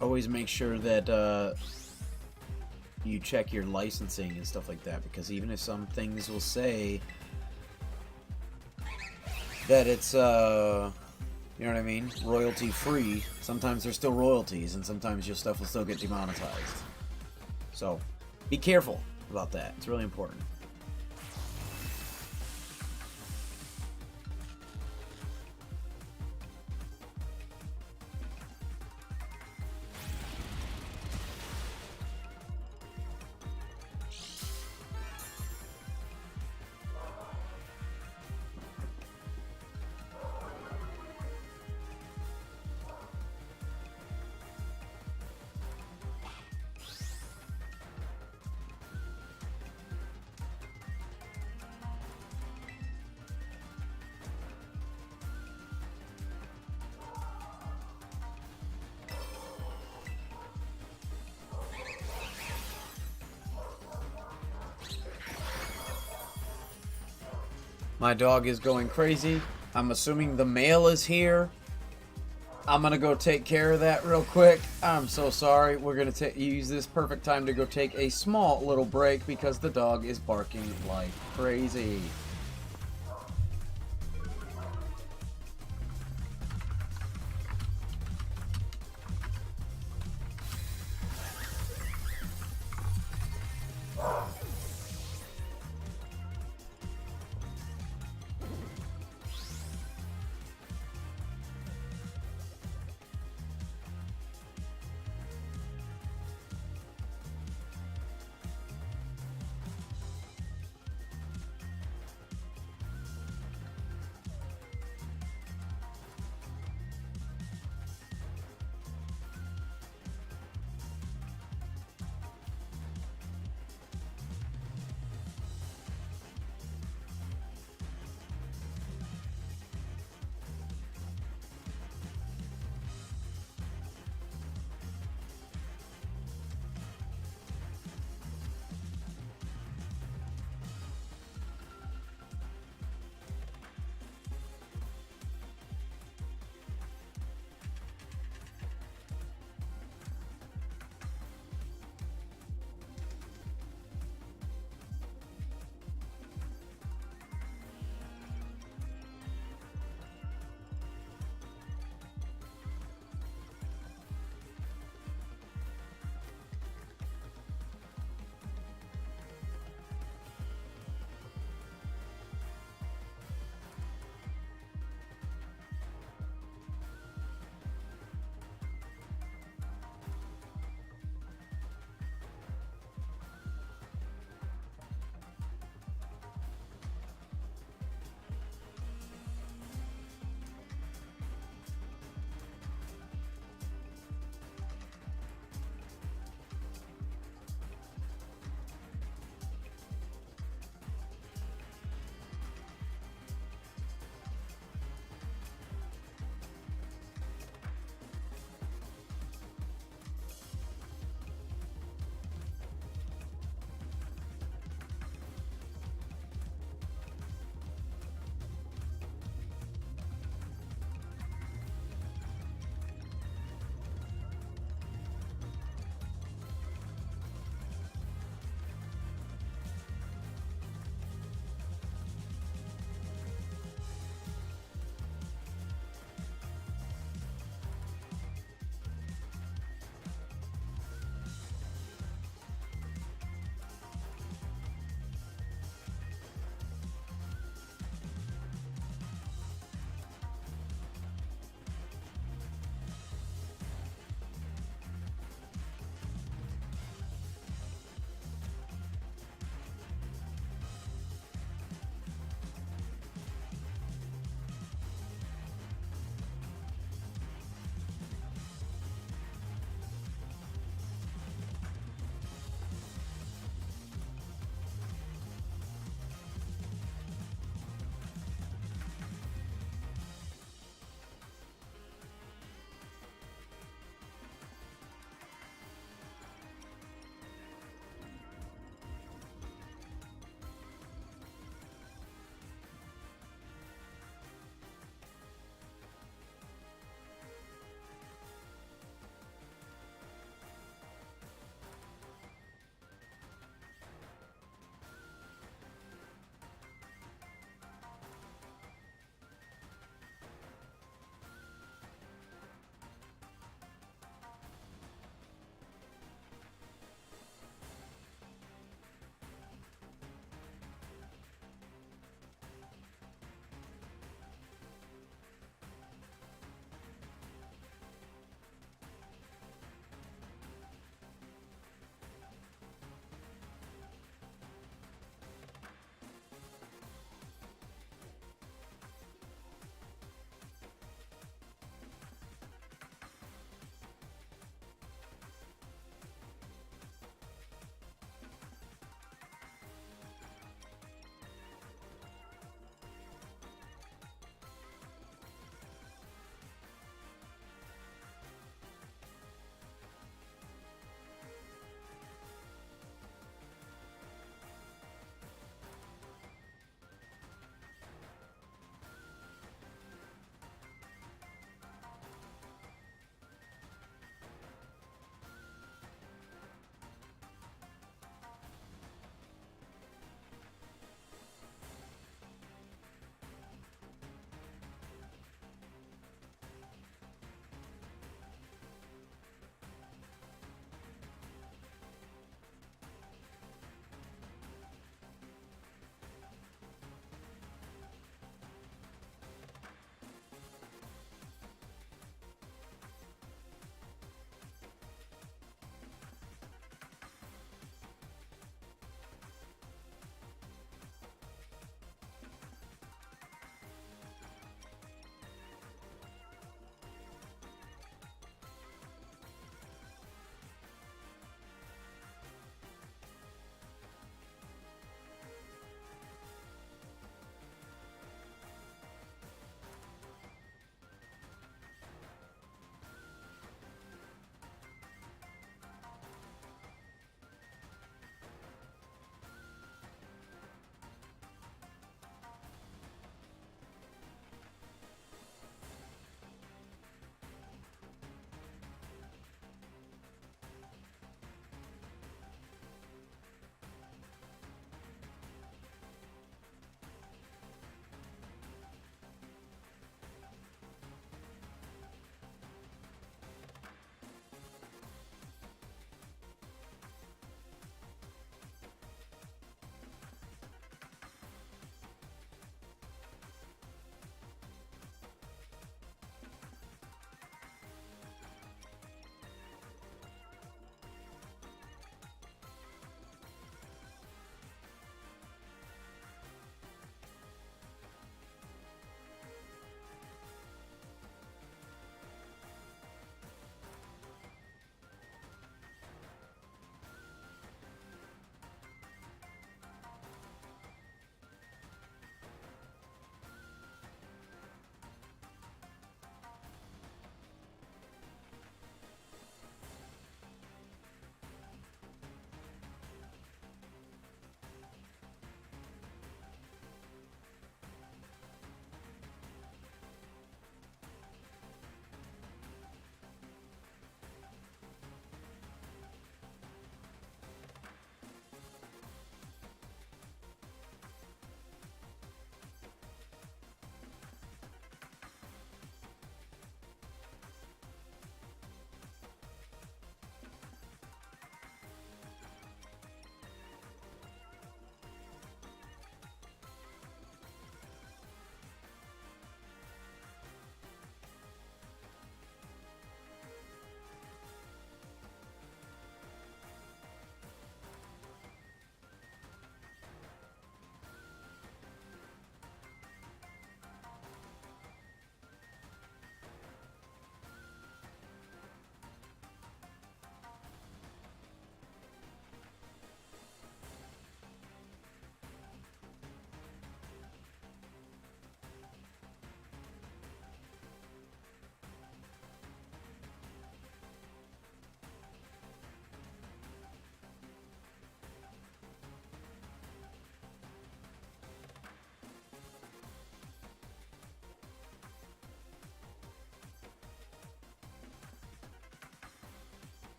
Always make sure that you check your licensing and stuff like that, because even if some things will say that it's you know what I mean, royalty free, sometimes there's still royalties, and sometimes your stuff will still get demonetized. So be careful. about that. It's really important. My dog is going crazy. I'm assuming the mail is here. I'm gonna go take care of that real quick. I'm so sorry. We're gonna use this perfect time to go take a small little break because the dog is barking like crazy.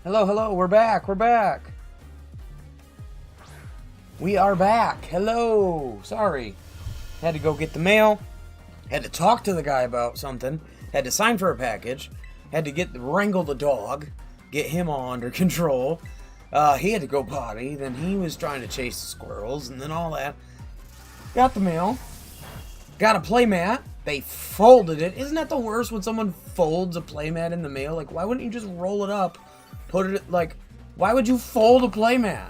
Hello, hello, we're back, we're back. We are back. Hello. Sorry. Had to go get the mail. Had to talk to the guy about something. Had to sign for a package. Had to wrangle the dog. Get him all under control. He had to go potty. Then he was trying to chase the squirrels and then all that. Got the mail. Got a playmat. They folded it. Isn't that the worst when someone folds a playmat in the mail? Like, why wouldn't you just roll it up? Put it, like, why would you fold a playmat?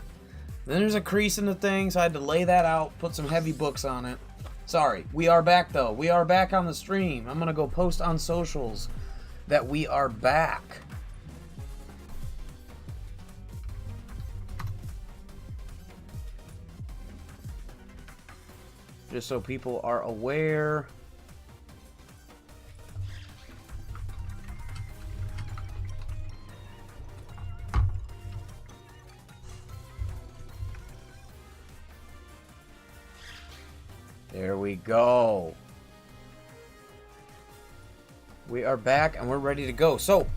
Then there's a crease in the thing, so I had to lay that out, put some heavy books on it. Sorry. We are back, though. We are back on the stream. I'm going to go post on socials that we are back. Just so people are aware. There we go. We are back and we're ready to go. So,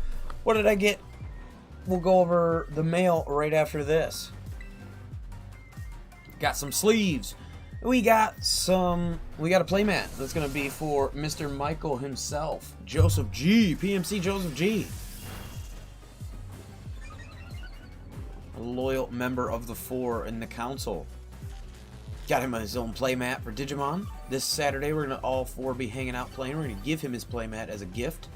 what did I get? We'll go over the mail right after this. Got some sleeves. We got a playmat that's going to be for Mr. Michael himself. Joseph G. PMC Joseph G. A loyal member of the four in the council. Got him his own playmat for Digimon. This Saturday, we're going to all four be hanging out playing. We're going to give him his playmat as a gift.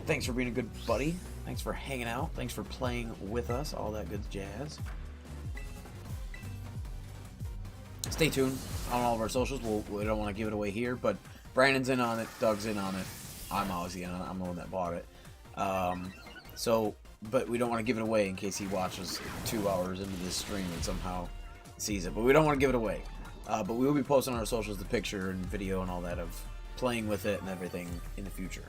Thanks for being a good buddy. Thanks for hanging out. Thanks for playing with us. All that good jazz. Stay tuned on all of our socials. We don't want to give it away here, but Brandon's in on it. Doug's in on it. I'm obviously in on it. I'm the one that bought it. But we don't want to give it away in case he watches 2 hours into this stream and somehow sees it, but we don't want to give it away. But we will be posting on our socials the picture and video and all that of playing with it and everything in the future.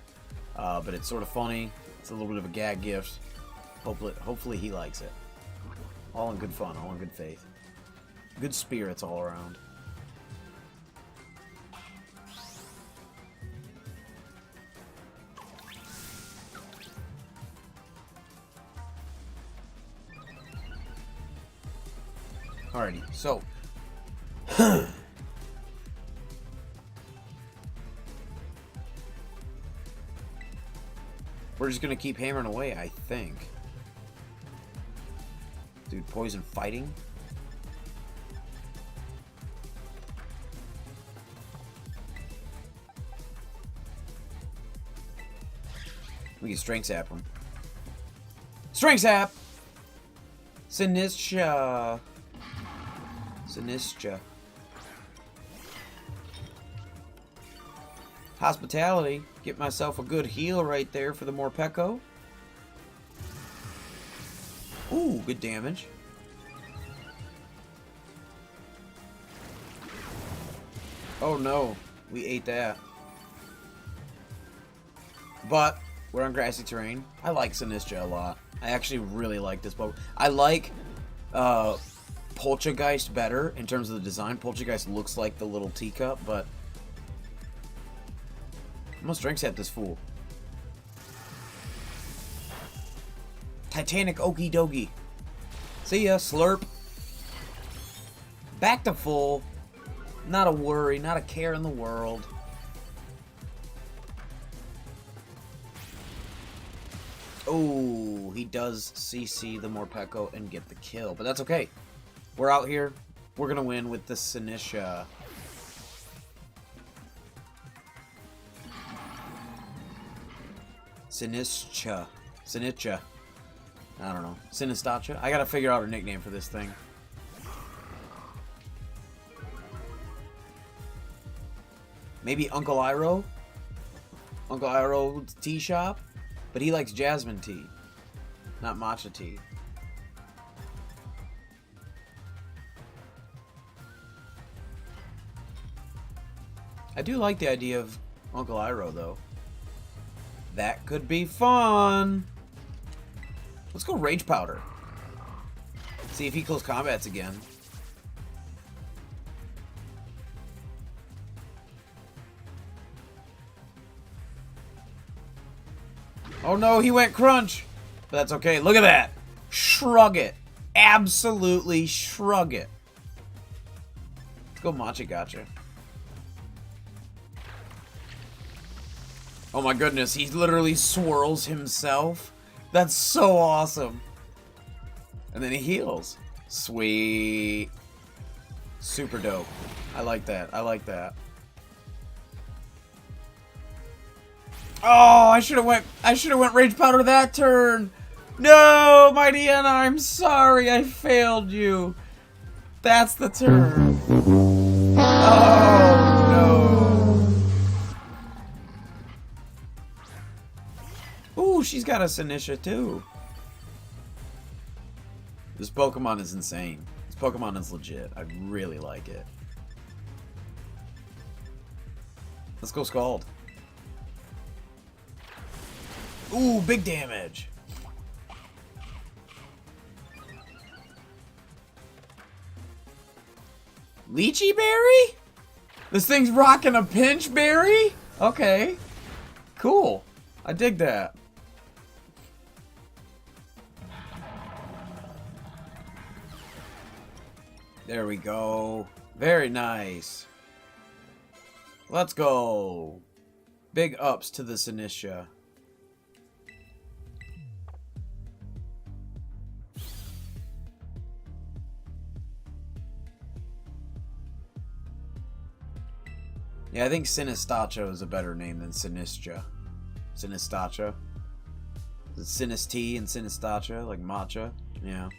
But it's sort of funny. It's a little bit of a gag gift. Hopefully he likes it. All in good fun, all in good faith. Good spirits all around. Alrighty, so we're just gonna keep hammering away, I think. Dude, poison fighting. We can strength sap him. Strength sap! Sinistra. Hospitality. Get myself a good heal right there for the Morpeko. Ooh, good damage. Oh no, we ate that. But we're on grassy terrain. I like Sinistra a lot. I actually really like this boat. I like Poltergeist better in terms of the design. Poltergeist looks like the little teacup, but I'm gonna strength sap this fool. Titanic Okie Dokie. See ya, slurp. Back to full. Not a worry, not a care in the world. Oh, he does CC the Morpeko and get the kill, but that's okay. We're out here. We're gonna win with the Sinistra. Sinistcha. I don't know. Sinistacha? I gotta figure out a nickname for this thing. Maybe Uncle Iroh? Uncle Iroh's tea shop? But he likes jasmine tea, not matcha tea. I do like the idea of Uncle Iroh, though. That could be fun. Let's go Rage Powder. See if he close combats again. Oh no, he went Crunch. But that's okay. Look at that. Shrug it. Absolutely shrug it. Let's go Machi Gotcha. Oh my goodness, he literally swirls himself. That's so awesome. And then he heals. Sweet. Super dope. I like that. I like that. Oh, I should have went Rage Powder that turn. No, my Deanna, I'm sorry. I failed you. That's the turn. Oh, no. Ooh, she's got a Sinisha, too. This Pokemon is insane. This Pokemon is legit. I really like it. Let's go Scald. Ooh, big damage. Lychee Berry? This thing's rocking a Pinch Berry? Okay. Cool. I dig that. There we go. Very nice. Let's go. Big ups to the Sinisha. Yeah, I think Sinistacho is a better name than Sinistra. Sinistacho. Sinistea and Sinistacha, like matcha. Yeah.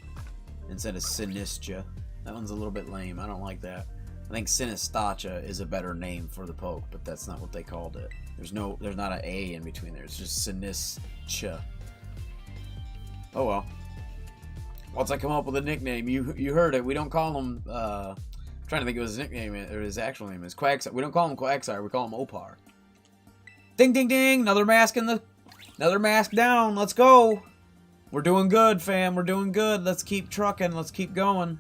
Instead of Sinistra. That one's a little bit lame. I don't like that. I think Sinistacha is a better name for the poke, but that's not what they called it. There's not an A in between there. It's just Sinischa. Oh well. Once I come up with a nickname, you heard it. We don't call him. I'm trying to think of his nickname or his actual name is Quagsire. We don't call him Quagsire. We call him Opar. Ding ding ding! Another mask down. Let's go. We're doing good, fam. We're doing good. Let's keep trucking. Let's keep going.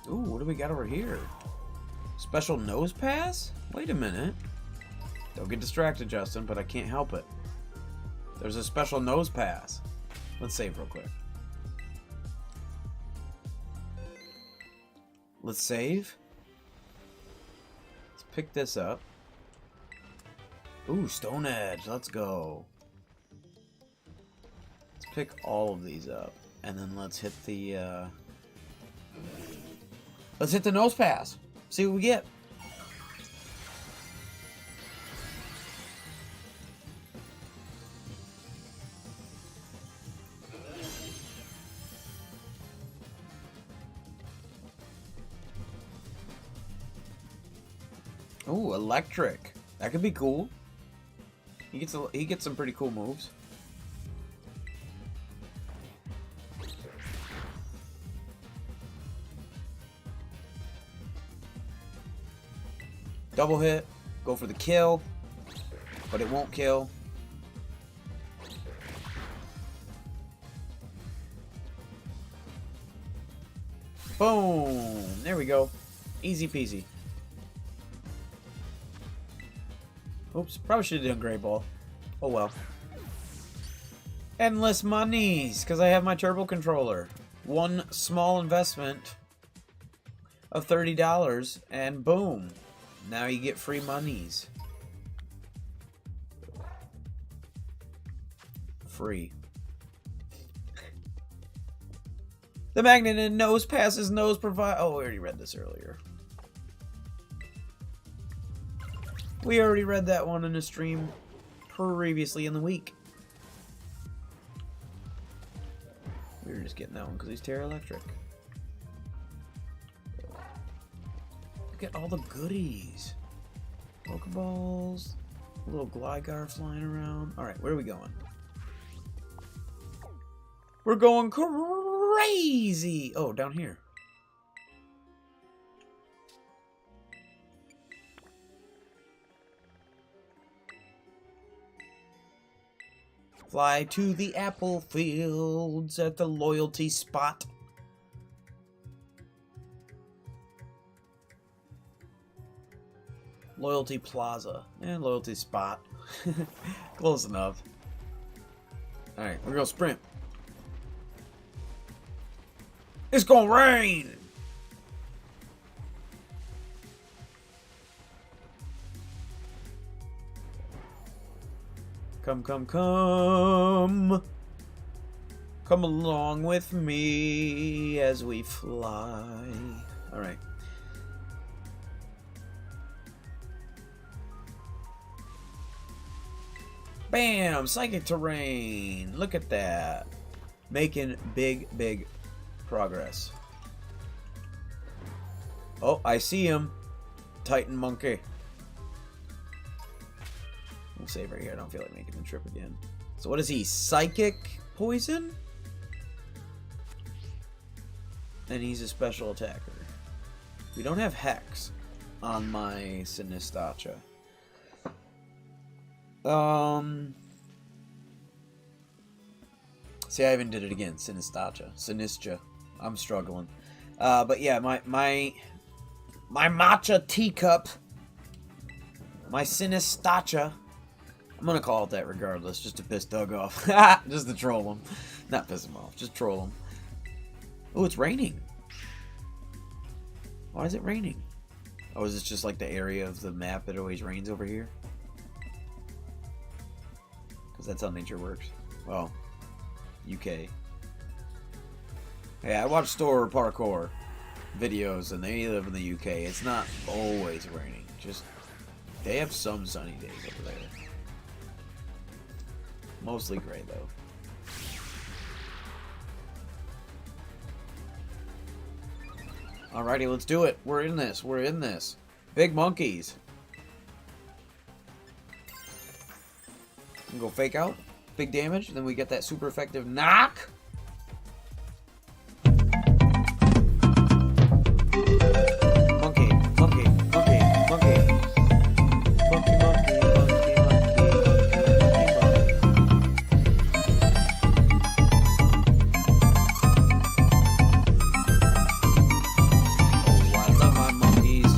Ooh, what do we got over here? Special nose pass? Wait a minute. Don't get distracted, Justin, but I can't help it. There's a special nose pass. Let's save real quick. Let's save. Let's pick this up. Ooh, Stone Edge. Let's go. Let's pick all of these up. And then let's hit the, let's hit the nose pass. See what we get. Ooh, electric. That could be cool. He gets some pretty cool moves. Double hit, go for the kill, but it won't kill. Boom! There we go. Easy peasy. Oops, probably should have done Great Ball. Oh well. Endless monies, because I have my turbo controller. One small investment of $30, and boom. Now you get free monies. Free. The magnet and nose passes nose provide. Oh, we already read this earlier. We already read that one in a stream previously in the week. We were just getting that one because he's Terra Electric. Look at all the goodies. Pokeballs. A little Gligar flying around. Alright, where are we going? We're going crazy! Oh, down here. Fly to the apple fields at the loyalty spot. Loyalty Plaza. And Loyalty Spot. Close enough. Alright, we're gonna sprint. It's gonna rain! Come, come, come. Come along with me as we fly. Alright. Bam! Psychic terrain! Look at that. Making big, big progress. Oh, I see him. Titan Monkey. We'll save right here. I don't feel like making the trip again. So what is he? Psychic poison? And he's a special attacker. We don't have Hex on my Sinistacha. See, I even did it again. Sinistra. I'm struggling. But yeah, my matcha teacup. My Sinistacha. I'm gonna call it that regardless, just to piss Doug off. Just to troll him. Not piss him off, just troll him. Oh, it's raining. Why is it raining? Oh, is this just like the area of the map that always rains over here? Because that's how nature works. Well, UK. Hey, I watch store parkour videos and they live in the UK. It's not always raining. Just, they have some sunny days over there. Mostly gray, though. Alrighty, let's do it. We're in this. We're in this. Big monkeys. Go fake out. Big damage. Then we get that super effective knock. Monkey, monkey, monkey, monkey. Monkey, monkey, monkey, monkey, Oh, I love my monkeys.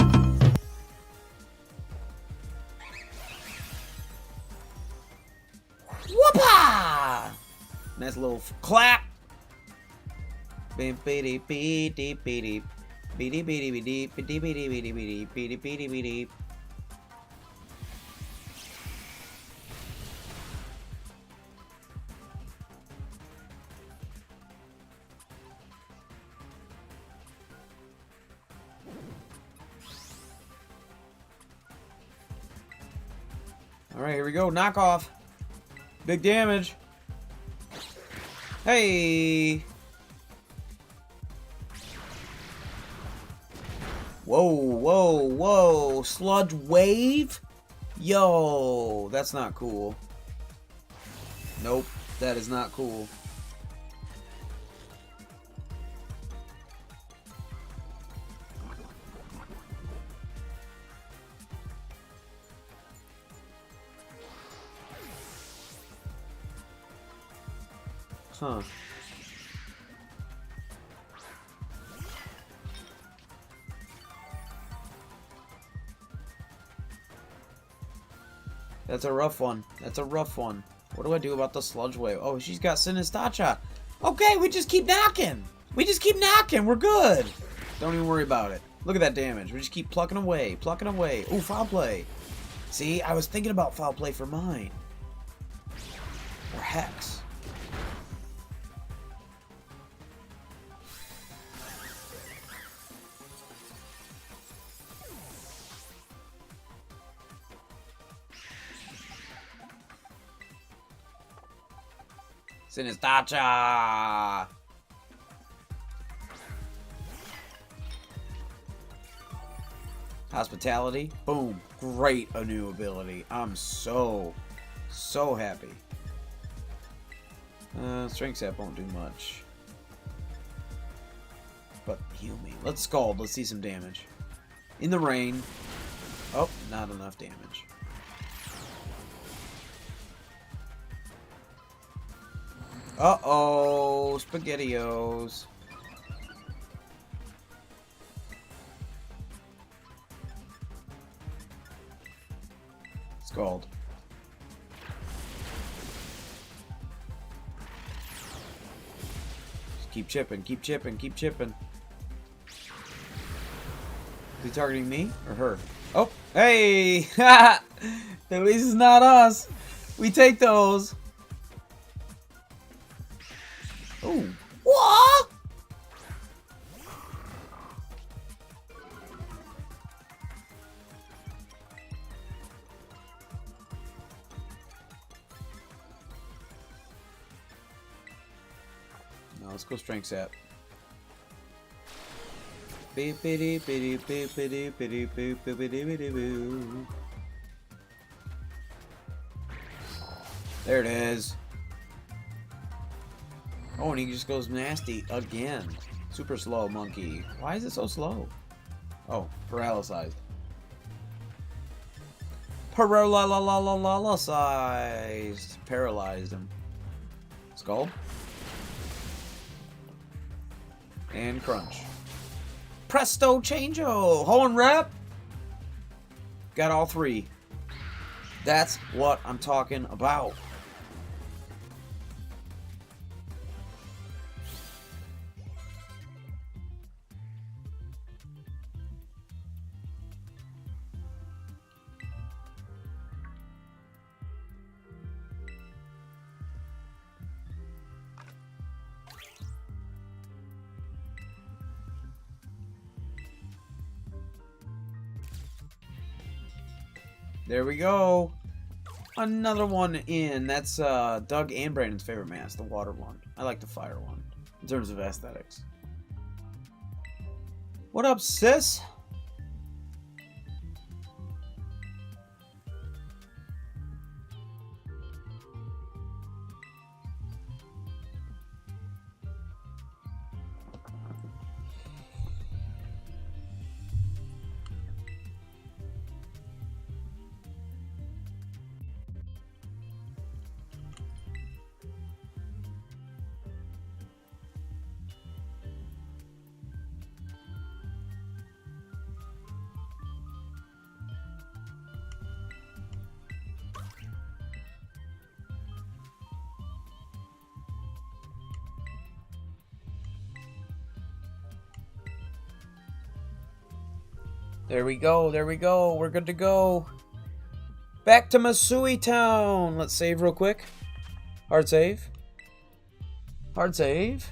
Whoopah! Nice little clap. Beep, beep, beep, beep, beep. Beady beady beady beady beady beady beady beady beady beady. Alright, here we go. Knock off. Big damage. Hey. Whoa, whoa, whoa. Sludge wave? Yo, that's not cool. Nope, that is not cool. Huh. That's a rough one. That's a rough one. What do I do about the sludge wave? Oh, she's got Sinistacha. Okay, we just keep knocking. We just keep knocking. We're good. Don't even worry about it. Look at that damage. We just keep plucking away. Plucking away. Ooh, foul play. See, I was thinking about foul play for mine. Or Hex. Sinistacha! Hospitality. Boom. Great a new ability. I'm so happy. Strength Sap won't do much. But heal me. Let's Scald. Let's see some damage. In the rain. Oh, not enough damage. Uh-oh. SpaghettiOs. Scald. Just keep chipping, keep chipping, keep chipping. Is he targeting me or her? Oh, hey! At least it's not us. We take those. Oh, what? No, let's go Strength Sap. There it is. Oh, and he just goes nasty again. Super slow, monkey. Why is it so slow? Oh, paralyzed. Paralyzed. Paralyzed him. Skull. And crunch. Presto changeo. Horn wrap. Got all three. That's what I'm talking about. There we go. Another one in. That's Doug and Brandon's favorite mask, the water one. I like the fire one in terms of aesthetics. What up, sis? There we go, there we go. We're good to go. Back to Masui Town. Let's save real quick. Hard save. Hard save.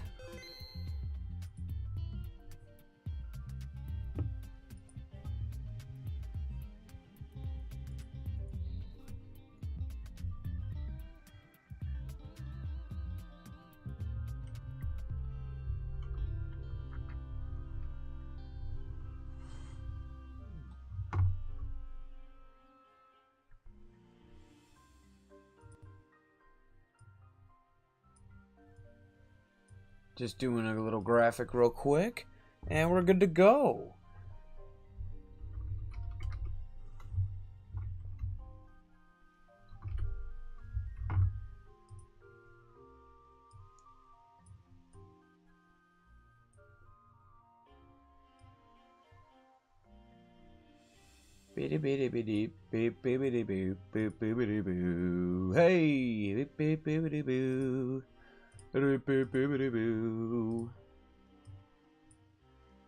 Just doing a little graphic real quick, and we're good to go. Hey!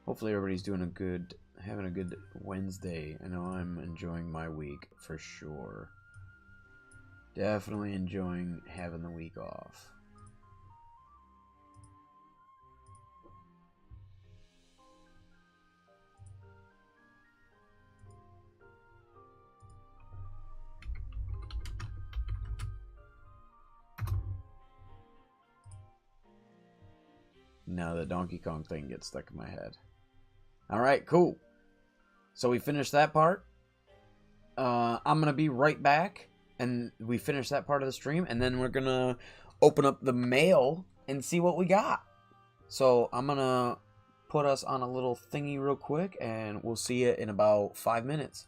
Hopefully everybody's doing having a good Wednesday. I know I'm enjoying my week for sure. Definitely enjoying having the week off. Now the Donkey Kong thing gets stuck in my head. Alright, cool. So we finished that part. I'm going to be right back, and we finish that part of the stream, and then we're going to open up the mail and see what we got. So I'm going to put us on a little thingy real quick, and we'll see you in about 5 minutes.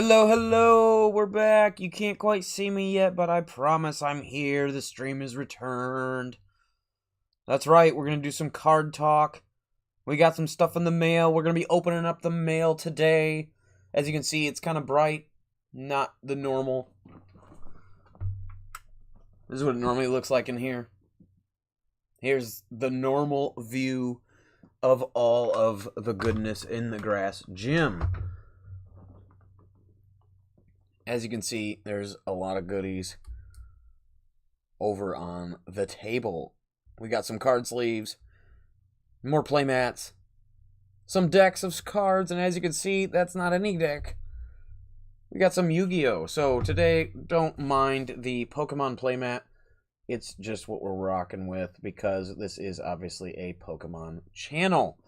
Hello, hello, we're back. You can't quite see me yet, but I promise I'm here. The stream is returned. That's right, we're going to do some card talk. We got some stuff in the mail. We're going to be opening up the mail today. As you can see, it's kind of bright, not the normal. This is what it normally looks like in here. Here's the normal view of all of the goodness in the grass gym. As you can see, there's a lot of goodies over on the table. We got some card sleeves, more playmats, some decks of cards, and as you can see, that's not any deck. We got some Yu-Gi-Oh! So today, don't mind the Pokemon playmat. It's just what we're rocking with because this is obviously a Pokemon channel.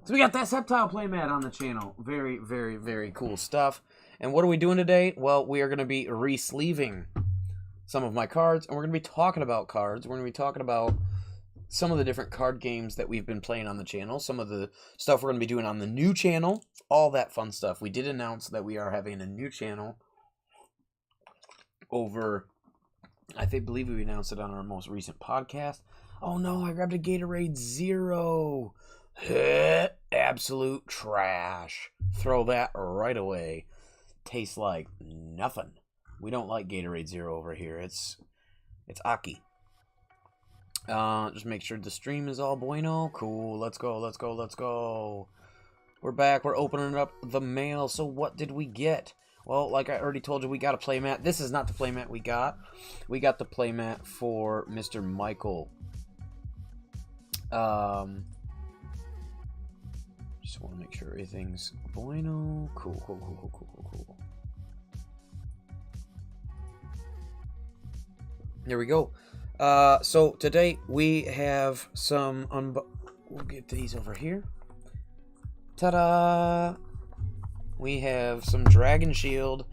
So we got that Sceptile playmat on the channel. Very, very, very cool stuff. And what are we doing today? Well, we are going to be re-sleeving some of my cards, and we're going to be talking about cards. We're going to be talking about some of the different card games that we've been playing on the channel, some of the stuff we're going to be doing on the new channel, all that fun stuff. We did announce that we are having a new channel over, believe we announced it on our most recent podcast. Oh no, I grabbed a Gatorade Zero. Absolute trash. Throw that right away. Tastes like nothing. We don't like Gatorade Zero over here. It's Aki. Just make sure the stream is all bueno. Cool. Let's go. Let's go. Let's go. We're back. We're opening up the mail. So what did we get? Well, like I already told you, we got a playmat. This is not the playmat we got. We got the playmat for Mr. Michael. Just want to make sure everything's bueno. Cool, cool, cool, cool, cool, cool, cool. There we go. So today we have some we'll get these over here. Ta-da! We have some Dragon Shield,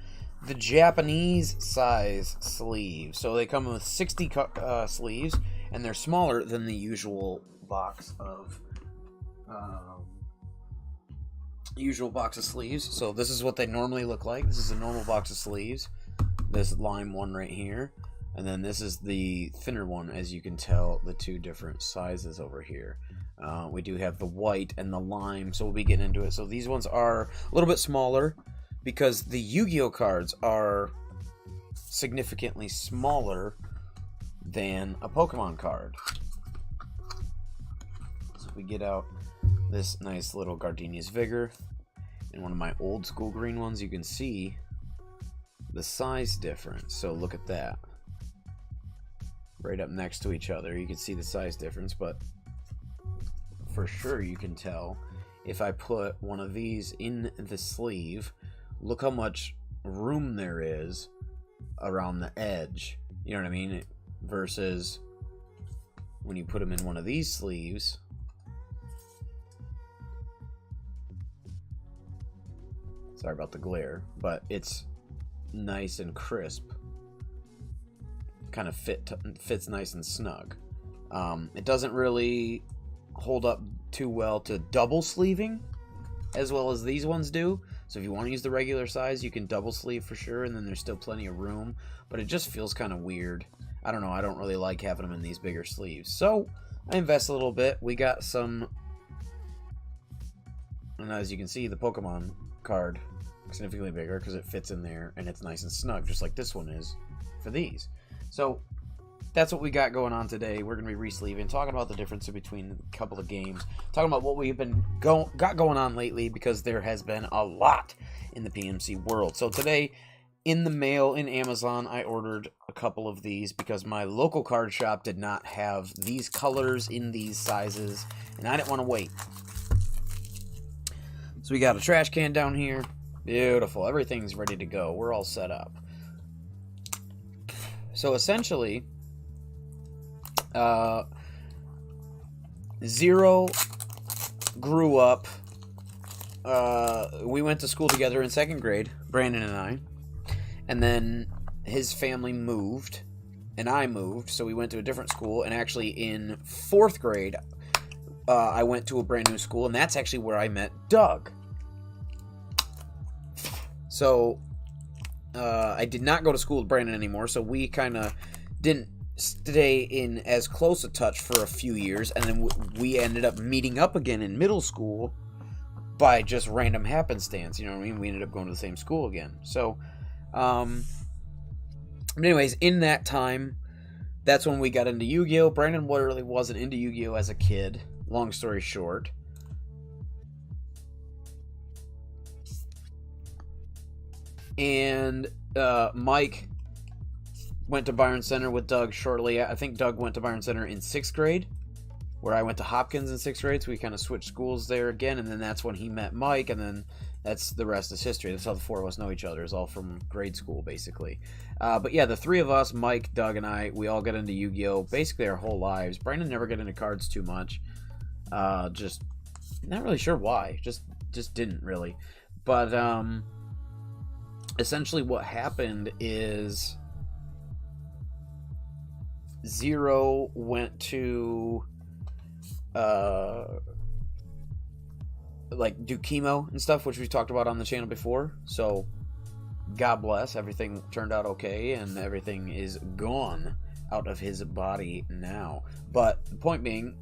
the Japanese size sleeve. So they come with 60 sleeves, and they're smaller than the usual box of sleeves. So this is what they normally look like. This is a normal box of sleeves. This lime one right here. And then this is the thinner one, as you can tell, the two different sizes over here. We do have the white and the lime, so we'll be getting into it. So these ones are a little bit smaller because the Yu-Gi-Oh cards are significantly smaller than a Pokemon card. So we get out this nice little Gardenia's Vigor and one of my old school green ones, you can see the size difference. So look at that. Right up next to each other, you can see the size difference, but for sure you can tell if I put one of these in the sleeve, look how much room there is around the edge, you know what I mean, versus when you put them in one of these sleeves. Sorry about the glare, but it's nice and crisp. Kind of fits nice and snug. It doesn't really hold up too well to double sleeving as well as these ones do. So if you want to use the regular size, you can double sleeve for sure, and then there's still plenty of room. But it just feels kind of weird. I don't know. I don't really like having them in these bigger sleeves. So I invest a little bit. We got some, and as you can see, the Pokemon card significantly bigger because it fits in there and it's nice and snug, just like this one is for these. So that's what we got going on today. We're going to be re-sleeving, talking about the difference between a couple of games, talking about what we've been got going on lately, because there has been a lot in the PMC world. So today, in the mail in Amazon, I ordered a couple of these because my local card shop did not have these colors in these sizes, and I didn't want to wait. So we got a trash can down here. Beautiful. Everything's ready to go. We're all set up. So essentially, Zero grew up. We went to school together in 2nd grade, Brandon and I. And then his family moved, and I moved, so we went to a different school. And actually in 4th grade, I went to a brand new school, and that's actually where I met Doug. So I did not go to school with Brandon anymore, so we kind of didn't stay in as close a touch for a few years, and then we ended up meeting up again in middle school by just random happenstance. You know what I mean? We ended up going to the same school again. So, but anyways, in that time, that's when we got into Yu-Gi-Oh! Brandon literally wasn't into Yu-Gi-Oh! As a kid. Long story short. And Mike went to Byron Center with Doug shortly. I think Doug went to Byron Center in 6th grade, where I went to Hopkins in 6th grade, so we kind of switched schools there again, and then that's when he met Mike, and then that's the rest is history. That's how the four of us know each other. It's all from grade school, basically. But yeah, the three of us, Mike, Doug, and I, we all got into Yu-Gi-Oh! Basically our whole lives. Brandon never got into cards too much. Just not really sure why. Just didn't really. But essentially what happened is Zero went to like do chemo and stuff, which we talked about on the channel before. So God bless, everything turned out okay, and everything is gone out of his body now. But the point being,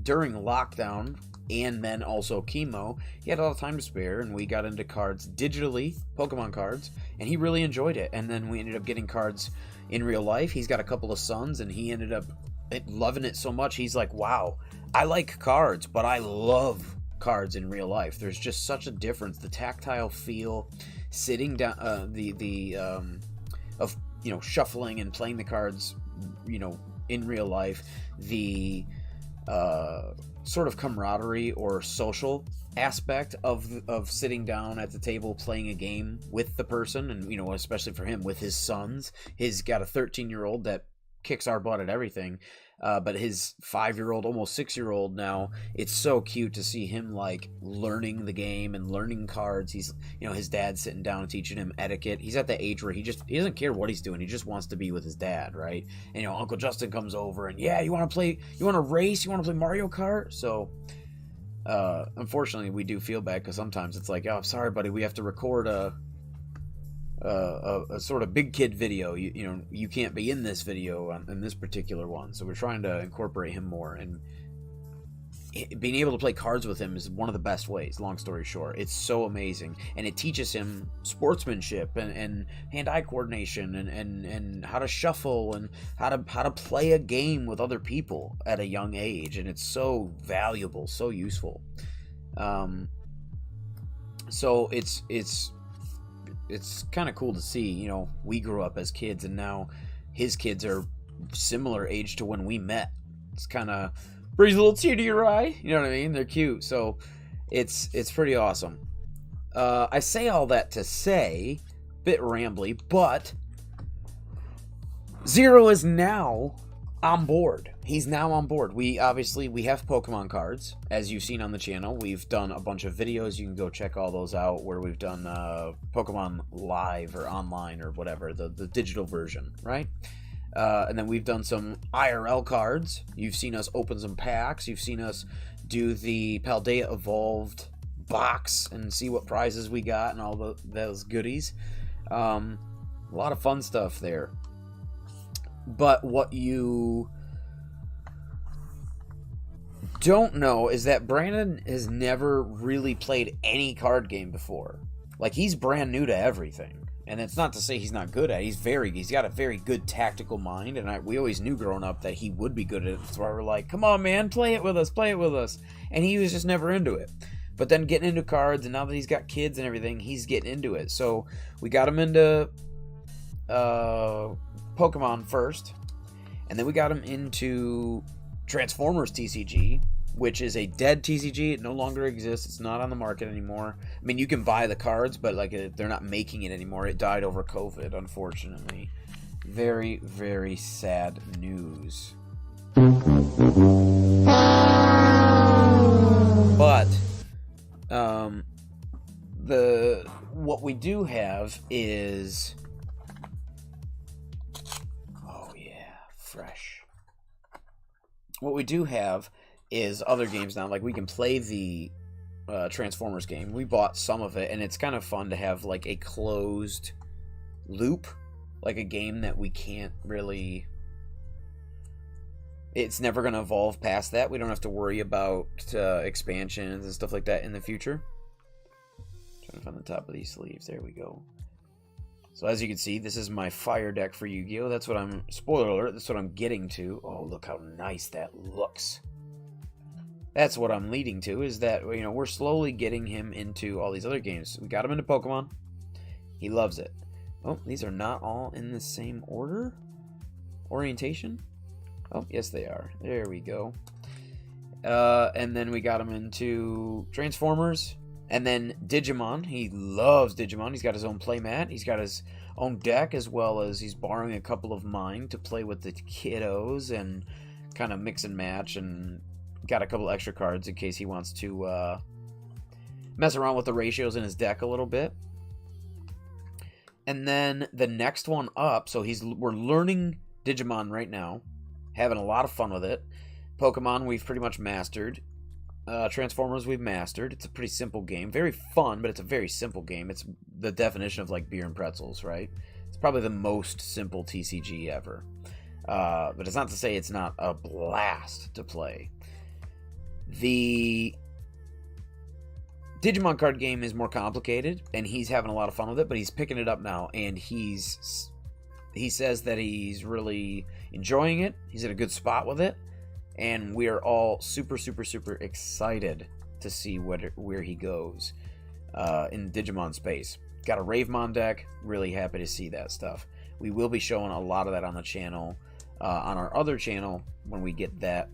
during lockdown and then also chemo, he had a lot of time to spare, and we got into cards digitally, Pokemon cards, and he really enjoyed it. And then we ended up getting cards in real life. He's got a couple of sons, and he ended up loving it so much. He's like, wow, I like cards, but I love cards in real life. There's just such a difference. The tactile feel, sitting down, of, you know, shuffling and playing the cards, you know, in real life, the sort of camaraderie or social aspect of sitting down at the table playing a game with the person, and, you know, especially for him with his sons. He's got a 13-year-old that kicks our butt at everything, but his 5-year-old, almost 6-year-old now, it's so cute to see him like learning the game and learning cards. He's, you know, his dad's sitting down and teaching him etiquette. He's at the age where he doesn't care what he's doing. He just wants to be with his dad, right? And, you know, Uncle Justin comes over and, yeah, you want to race? You want to play Mario Kart? So unfortunately we do feel bad, because sometimes it's like, oh, I'm sorry, buddy, we have to record a sort of big kid video. You know, you can't be in this video in this particular one, so we're trying to incorporate him more, and being able to play cards with him is one of the best ways. Long story short, it's so amazing, and it teaches him sportsmanship and hand-eye coordination and how to shuffle and how to play a game with other people at a young age, and it's so valuable, so useful. So it's kind of cool to see. You know, we grew up as kids, and now his kids are similar age to when we met. It's kind of brings a little tear to your eye. You know what I mean? They're cute. So it's pretty awesome. I say all that to say, bit rambly, but Zero is now on board. He's now on board. We have Pokemon cards, as you've seen on the channel. We've done a bunch of videos. You can go check all those out, where we've done Pokemon Live or online or whatever, the digital version, right? And then we've done some IRL cards. You've seen us open some packs. You've seen us do the Paldea Evolved box and see what prizes we got and all those goodies. A lot of fun stuff there. But what you don't know is that Brandon has never really played any card game before. Like, he's brand new to everything. And it's not to say he's not good at it. He's got a very good tactical mind, and we always knew growing up that he would be good at it. That's why we're like, come on, man, play it with us. And he was just never into it. But then getting into cards, and now that he's got kids and everything, he's getting into it. So we got him into Pokemon first, and then we got him into Transformers TCG, which is a dead TCG. It no longer exists. It's not on the market anymore. I mean, you can buy the cards, but like they're not making it anymore. It died over COVID, unfortunately. Very, very sad news. But what we do have is, oh yeah, fresh. What we do have is other games now. Like, we can play the Transformers game. We bought some of it, and it's kind of fun to have like a closed loop, like a game that we can't really... It's never going to evolve past that. We don't have to worry about expansions and stuff like that in the future. Trying to find the top of these sleeves. There we go. So as you can see, this is my fire deck for Yu-Gi-Oh! That's what I'm... Spoiler alert, that's what I'm getting to. Oh, look how nice that looks. That's what I'm leading to, is that, you know, we're slowly getting him into all these other games. We got him into Pokemon. He loves it. Oh, these are not all in the same order? Orientation? Oh, yes they are. There we go. And then we got him into Transformers. And then Digimon. He loves Digimon. He's got his own playmat. He's got his own deck, as well as he's borrowing a couple of mine to play with the kiddos and kind of mix and match, and got a couple extra cards in case he wants to mess around with the ratios in his deck a little bit. And then the next one up, so we're learning Digimon right now, having a lot of fun with it. Pokemon we've pretty much mastered. Transformers we've mastered. It's a pretty simple game. Very fun, but it's a very simple game. It's the definition of like beer and pretzels, right? It's probably the most simple TCG ever. But it's not to say it's not a blast to play. The Digimon card game is more complicated, and he's having a lot of fun with it, but he's picking it up now, and he says that he's really enjoying it. He's at a good spot with it. And we are all super, super, super excited to see where he goes in Digimon space. Got a Ravemon deck. Really happy to see that stuff. We will be showing a lot of that on the channel, on our other channel, when we get that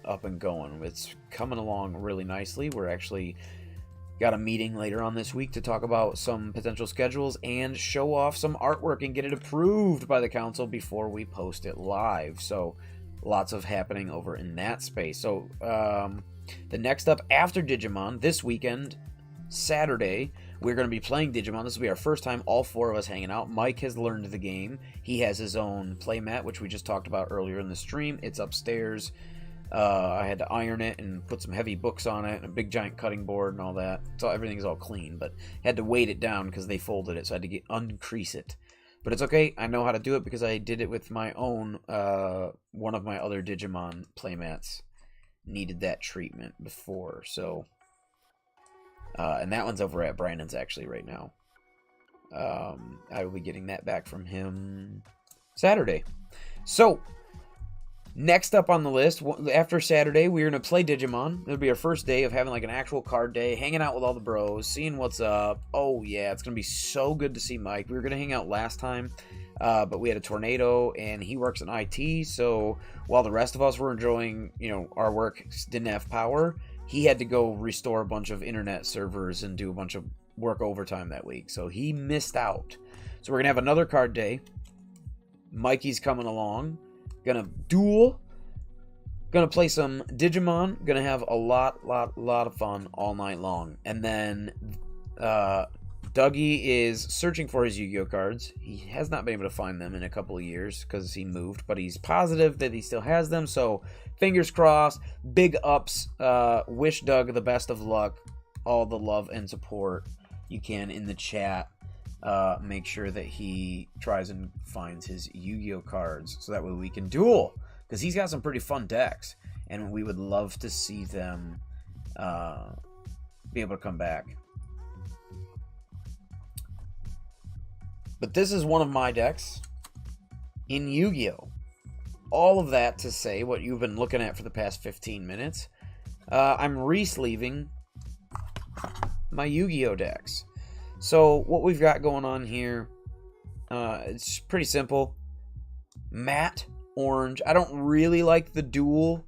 up and going. It's coming along really nicely. We're actually got a meeting later on this week to talk about some potential schedules and show off some artwork and get it approved by the council before we post it live. So lots of happening over in that space. So the next up after Digimon, this weekend, Saturday, we're going to be playing Digimon. This will be our first time, all four of us hanging out. Mike has learned the game. He has his own playmat, which we just talked about earlier in the stream. It's upstairs. I had to iron it and put some heavy books on it and a big giant cutting board and all that. So everything's all clean, but had to weight it down because they folded it, so I had to uncrease it. But it's okay. I know how to do it because I did it with my own, one of my other Digimon playmats needed that treatment before. So, and that one's over at Brandon's actually right now. I will be getting that back from him Saturday. So, next up on the list, after Saturday, we're going to play Digimon. It'll be our first day of having like an actual card day, hanging out with all the bros, seeing what's up. Oh yeah, it's going to be so good to see Mike. We were going to hang out last time, but we had a tornado, and he works in IT, so while the rest of us were enjoying, you know, our work, didn't have power, he had to go restore a bunch of internet servers and do a bunch of work overtime that week, so he missed out. So we're going to have another card day. Mikey's coming along. Gonna duel. Gonna play some Digimon. Gonna have a lot of fun all night long. And then Dougie is searching for his Yu-Gi-Oh cards. He has not been able to find them in a couple of years because he moved, but he's positive that he still has them. So fingers crossed. Big ups. Wish Doug the best of luck. All the love and support you can in the chat. Make sure that he tries and finds his Yu-Gi-Oh cards so that way we can duel, because he's got some pretty fun decks and we would love to see them be able to come back. But this is one of my decks in Yu-Gi-Oh. All of that to say what you've been looking at for the past 15 minutes. I'm re-sleeving my Yu-Gi-Oh decks. So what we've got going on here, it's pretty simple. Matte orange. I don't really like the dual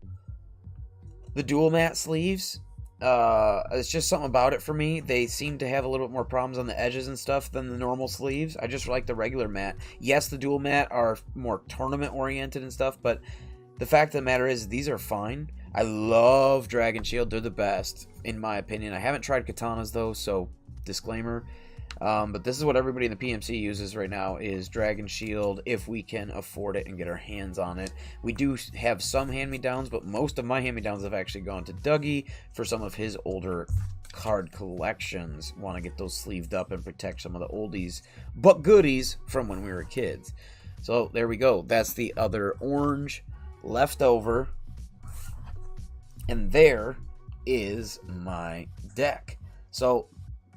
matte sleeves. It's just something about it for me. They seem to have a little bit more problems on the edges and stuff than the normal sleeves. I just like the regular matte. Yes, the dual matte are more tournament oriented and stuff, but the fact of the matter is these are fine. I love Dragon Shield. They're the best, in my opinion. I haven't tried katanas though, so disclaimer. But this is what everybody in the PMC uses right now is Dragon Shield, if we can afford it and get our hands on it. We do have some hand-me-downs, but most of my hand-me-downs have actually gone to Dougie for some of his older card collections want to get those sleeved up and protect some of the oldies but goodies from when we were kids. So there we go. That's the other orange left over. And there is my deck. So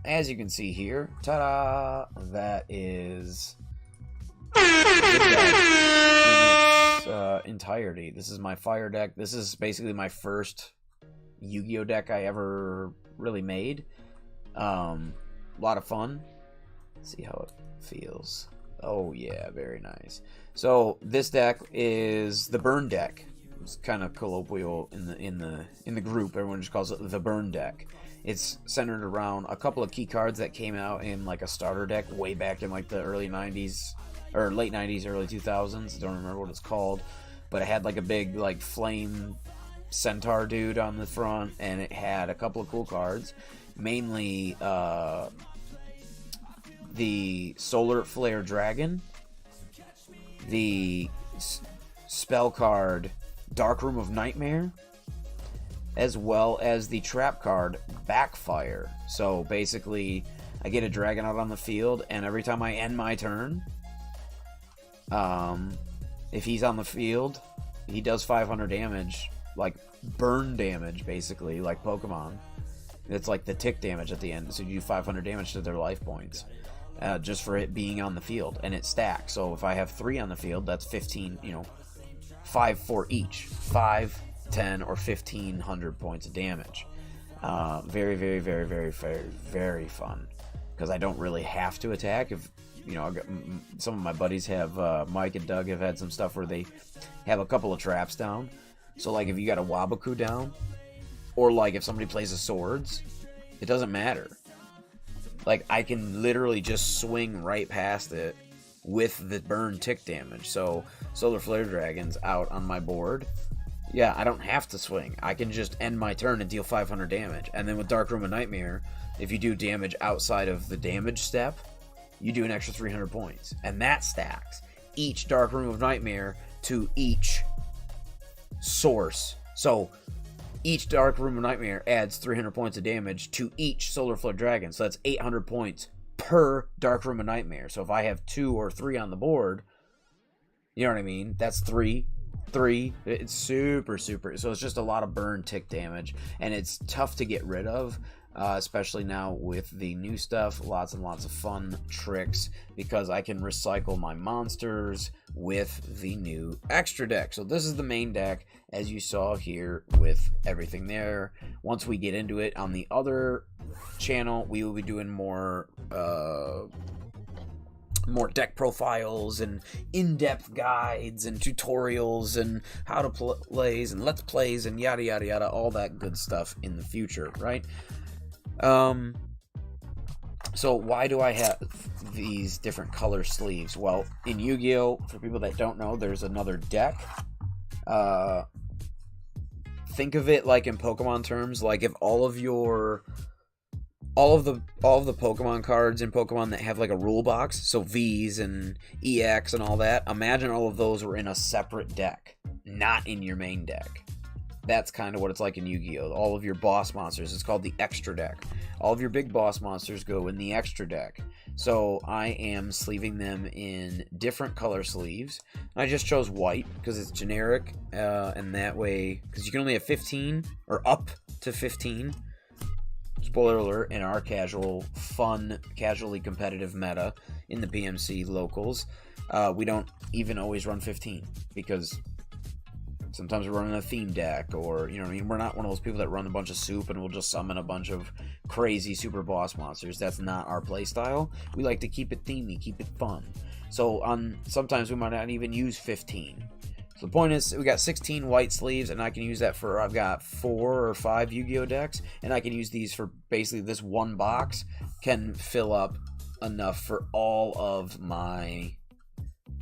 as you can see here, ta-da, that is the deck in its entirety. This is my fire deck. This is basically my first Yu-Gi-Oh deck I ever really made. A lot of fun. Let's see how it feels. Oh yeah, very nice. So this deck is the burn deck. It's kind of colloquial in the group. Everyone just calls it the burn deck. It's centered around a couple of key cards that came out in like a starter deck way back in like the early 90s or late 90s, early 2000s. I don't remember what it's called, but it had like a big like flame centaur dude on the front, and it had a couple of cool cards, mainly the Solar Flare Dragon, the spell card Dark Room of Nightmare, as well as the trap card Backfire. So basically, I get a dragon out on the field, and every time I end my turn, if he's on the field, he does 500 damage, like burn damage, basically, like Pokemon. It's like the tick damage at the end, so you do 500 damage to their life points, just for it being on the field, and it stacks. So if I have 3 on the field, that's 15, 5 for each, 5, 10, or 1500 points of damage. Very, very, very, very, very, very fun, because I don't really have to attack. If some of my buddies have, Mike and Doug have had some stuff where they have a couple of traps down. So like if you got a Wabaku down, or like if somebody plays a swords, it doesn't matter. Like I can literally just swing right past it with the burn tick damage. So Solar Flare Dragon's out on my board. Yeah, I don't have to swing. I can just end my turn and deal 500 damage. And then with Dark Room of Nightmare, if you do damage outside of the damage step, you do an extra 300 points. And that stacks each Dark Room of Nightmare to each source. So each Dark Room of Nightmare adds 300 points of damage to each Solar Flare Dragon. So that's 800 points per Dark Room of Nightmare. So if I have 2 or 3 on the board, you know what I mean? That's 3. It's super. So it's just a lot of burn tick damage, and it's tough to get rid of, especially now with the new stuff. Lots and lots of fun tricks, because I can recycle my monsters with the new extra deck. So this is the main deck, as you saw here, with everything there. Once we get into it on the other channel, we will be doing more deck profiles and in-depth guides and tutorials and how to plays and let's plays and yada yada yada, all that good stuff in the future, right? So why do I have these different color sleeves? Well, in Yu-Gi-Oh, for people that don't know, there's another deck. Think of it like in Pokemon terms, like if all of the Pokemon cards in Pokemon that have like a rule box, so V's and EX and all that, imagine all of those were in a separate deck, not in your main deck. That's kind of what it's like in Yu-Gi-Oh! All of your boss monsters, it's called the extra deck. All of your big boss monsters go in the extra deck. So I am sleeving them in different color sleeves. I just chose white because it's generic, and that way, because you can only have 15, or up to 15. Spoiler alert, in our casually competitive meta in the PMC locals, we don't even always run 15, because sometimes we're running a theme deck, or, you know what I mean? We're not one of those people that run a bunch of soup and will just summon a bunch of crazy super boss monsters. That's not our play style. We like to keep it themey, keep it fun. So sometimes we might not even use 15. So the point is, we got 16 white sleeves, and I can use that for, I've got 4 or 5 Yu-Gi-Oh decks, and I can use these for basically this one box can fill up enough for all of my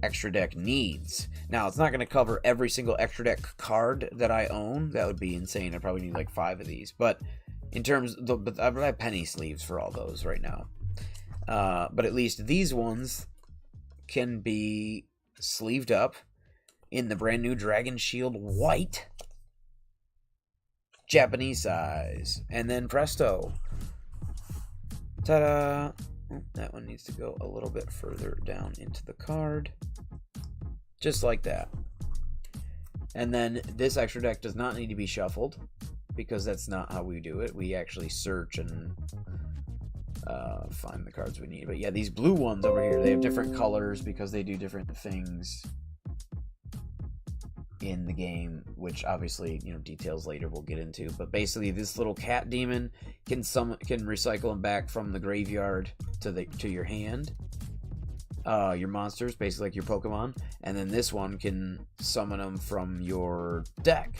extra deck needs. Now, it's not going to cover every single extra deck card that I own. That would be insane. I probably need like 5 of these. But in terms, but I have penny sleeves for all those right now. But at least these ones can be sleeved up in the brand new Dragon Shield white, Japanese size, and then presto, Ta-da! Oh, that one needs to go a little bit further down into the card. Just like that. And then this extra deck does not need to be shuffled, because that's not how we do it. We actually search and find the cards we need. But yeah, these blue ones over here, they have different colors because they do different things in the game, which obviously, you know, details later we'll get into. But basically, this little cat demon can recycle them back from the graveyard to your hand. Your monsters, basically like your Pokemon, and then this one can summon them from your deck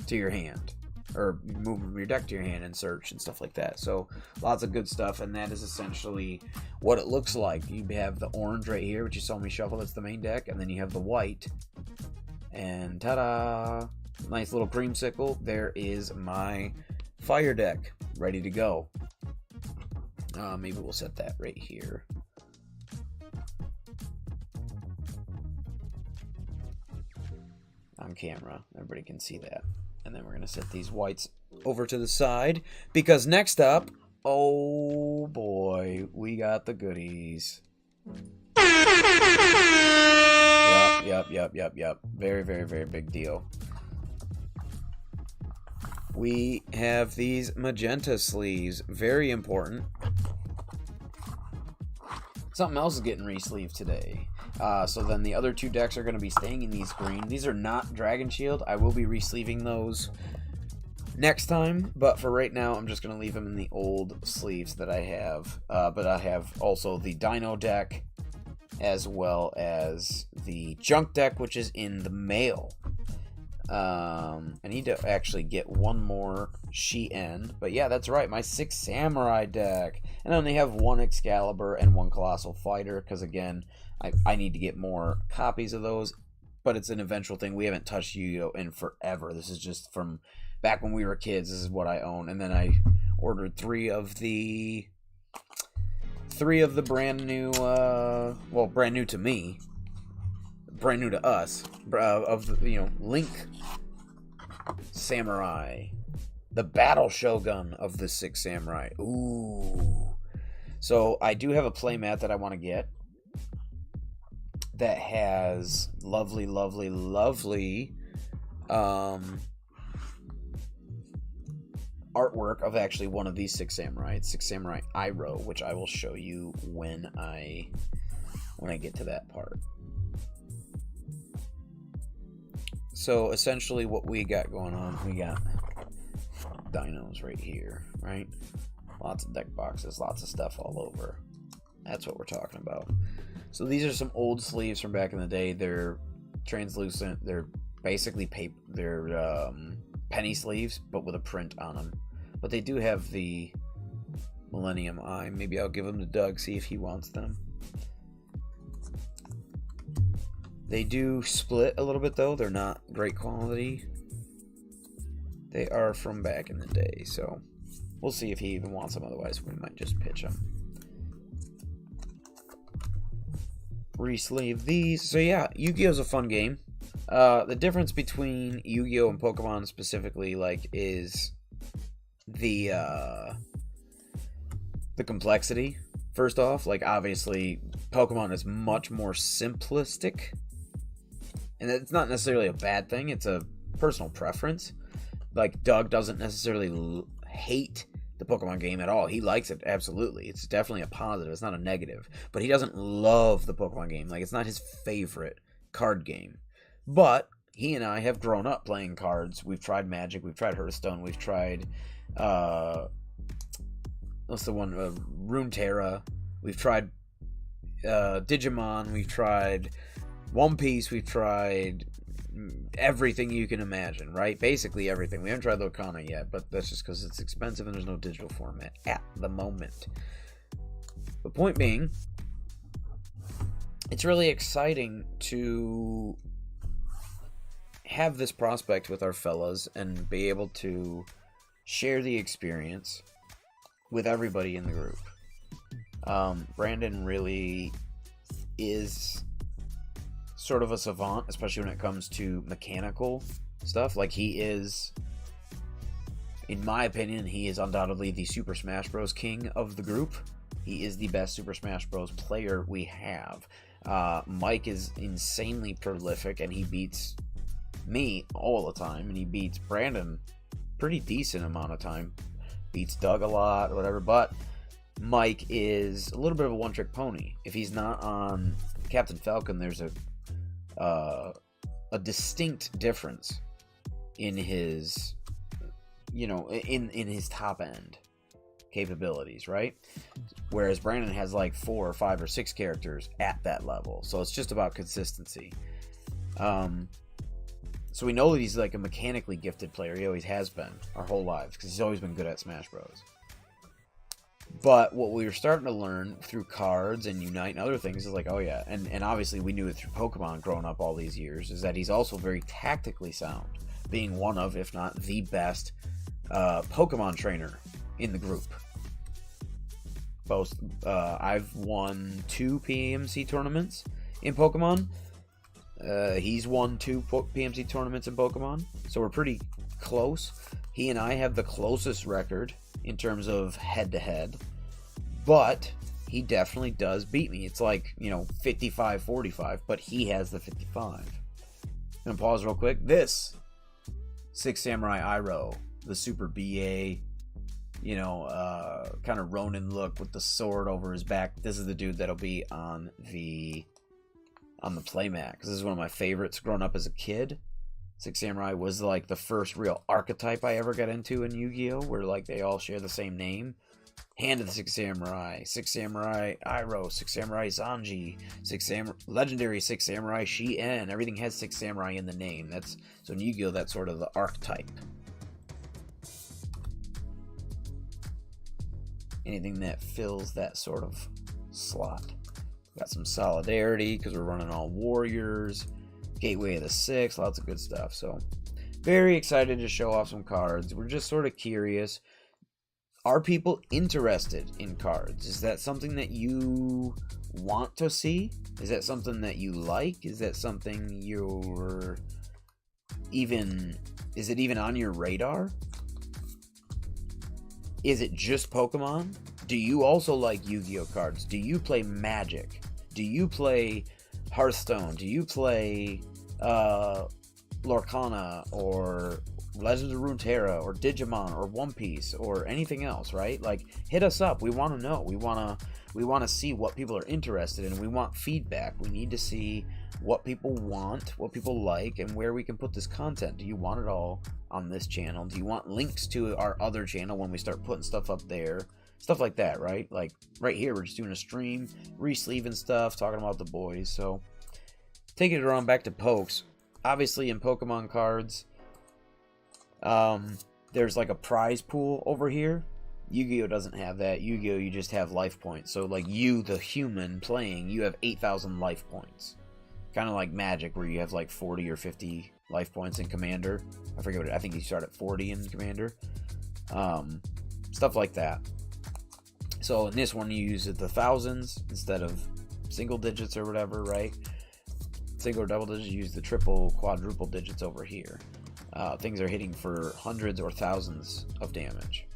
to your hand, or move from your deck to your hand and search and stuff like that. So lots of good stuff, and that is essentially what it looks like. You have the orange right here, which you saw me shuffle. That's the main deck, and then you have the white, and ta-da! Nice little creamsicle. There is my fire deck ready to go. Maybe we'll set that right here. On camera, everybody can see that. And then we're going to set these whites over to the side, because next up, oh boy, we got the goodies. Yep. Very, very, very big deal. We have these magenta sleeves. Very important. Something else is getting re-sleeved today. So then the other two decks are going to be staying in these green. These are not Dragon Shield. I will be re-sleeving those next time. But for right now, I'm just going to leave them in the old sleeves that I have. But I have also the Dino deck, as well as the Junk deck, which is in the mail. I need to actually get one more Shien, but yeah, that's right, my 6 Samurai deck, and I only have 1 Excalibur and 1 Colossal Fighter, because again, I need to get more copies of those, but it's an eventual thing. We haven't touched Yu-Gi-Oh in forever. This is just from back when we were kids. This is what I own, and then I ordered 3 of the brand new, well, brand new to me, brand new to us, of the, you know, Link Samurai, the Battle Shogun of the 6 Samurai. Ooh. So I do have a playmat that I want to get that has lovely artwork of actually one of these 6 Samurai. It's 6 Samurai Iroh, which I will show you when I get to that part. So essentially what we got going on, we got dinos right here, right? Lots of deck boxes, lots of stuff all over. That's what we're talking about. So these are some old sleeves from back in the day. They're translucent. They're basically paper. They're penny sleeves, but with a print on them. But they do have the Millennium Eye. Maybe I'll give them to Doug, see if he wants them. They do split a little bit, though. They're not great quality. They are from back in the day, so we'll see if he even wants them. Otherwise, we might just pitch them. Re-sleeve these. So yeah, Yu-Gi-Oh's a fun game. The difference between Yu-Gi-Oh and Pokemon specifically, like, is the complexity. First off, like, obviously, Pokemon is much more simplistic. And it's not necessarily a bad thing. It's a personal preference. Like, Doug doesn't necessarily hate the Pokemon game at all. He likes it, absolutely. It's definitely a positive. It's not a negative. But he doesn't love the Pokemon game. Like, it's not his favorite card game. But he and I have grown up playing cards. We've tried Magic. We've tried Hearthstone. We've tried, what's the one? Runeterra. We've tried Digimon. We've tried One Piece. We've tried everything you can imagine, right? Basically everything. We haven't tried Locana yet, but that's just because it's expensive and there's no digital format at the moment. The point being, it's really exciting to have this prospect with our fellas and be able to share the experience with everybody in the group. Brandon really is sort of a savant, especially when it comes to mechanical stuff. Like, he is, In my opinion, he is undoubtedly the Super Smash Bros. King of the group. He is the best Super Smash Bros. Player we have. Mike is insanely prolific, and he beats me all the time, and he beats Brandon pretty decent amount of time. Beats Doug a lot, or whatever, but Mike is a little bit of a one-trick pony. If he's not on Captain Falcon, there's a distinct difference in his, in his top end capabilities, right? Whereas Brandon has like 4 or 5 or 6 characters at that level, so it's just about consistency. So we know that he's like a mechanically gifted player. He always has been our whole lives, because he's always been good at Smash Bros. But what we were starting to learn through cards and Unite and other things is like, oh yeah, and obviously we knew it through Pokemon growing up all these years, is that he's also very tactically sound, being one of, if not the best, Pokemon trainer in the group. Both, I've won 2 PMC tournaments in Pokemon. He's won 2 PMC tournaments in Pokemon, so we're pretty close. He and I have the closest record in terms of head-to-head, but he definitely does beat me. It's like, 55-45, but he has the 55. I'm gonna pause real quick. This 6 Samurai Iroh, the Super BA, kind of Ronin look with the sword over his back. This is the dude that'll be on the playmat, because this is one of my favorites growing up as a kid. 6 Samurai was like the first real archetype I ever got into in Yu-Gi-Oh, where like they all share the same name. Hand of the 6 Samurai, 6 Samurai Iroh, 6 Samurai Zanji, legendary 6 Samurai Shien. Everything has 6 Samurai in the name. So in Yu-Gi-Oh, that's sort of the archetype. Anything that fills that sort of slot. Got some solidarity because we're running all warriors. Gateway of the 6, lots of good stuff. So very excited to show off some cards. We're just sort of curious. Are people interested in cards? Is that something that you want to see? Is that something that you like? Is that something is it even on your radar? Is it just Pokemon? Do you also like Yu-Gi-Oh cards? Do you play Magic? Do you play Hearthstone? Do you play Lorcana or Legends of Runeterra or Digimon or One Piece or anything else, right? Like, hit us up. We want to know. We want to see what people are interested in. We want feedback. We need to see what people want, what people like, and where we can put this content. Do you want it all on this channel? Do you want links to our other channel when we start putting stuff up there? Stuff like that, right? Like, right here, we're just doing a stream, re-sleeving stuff, talking about the boys. So, taking it around back to Pokes. Obviously, in Pokemon cards, there's like a prize pool over here. Yu-Gi-Oh doesn't have that. Yu-Gi-Oh, you just have life points. So, like, you, the human playing, you have 8,000 life points. Kind of like Magic, where you have like 40 or 50 life points in Commander. I forget what I think you start at 40 in Commander. Stuff like that. So in this one, you use the thousands instead of single digits or whatever, right? Single or double digits, you use the triple, quadruple digits over here. Things are hitting for hundreds or thousands of damage.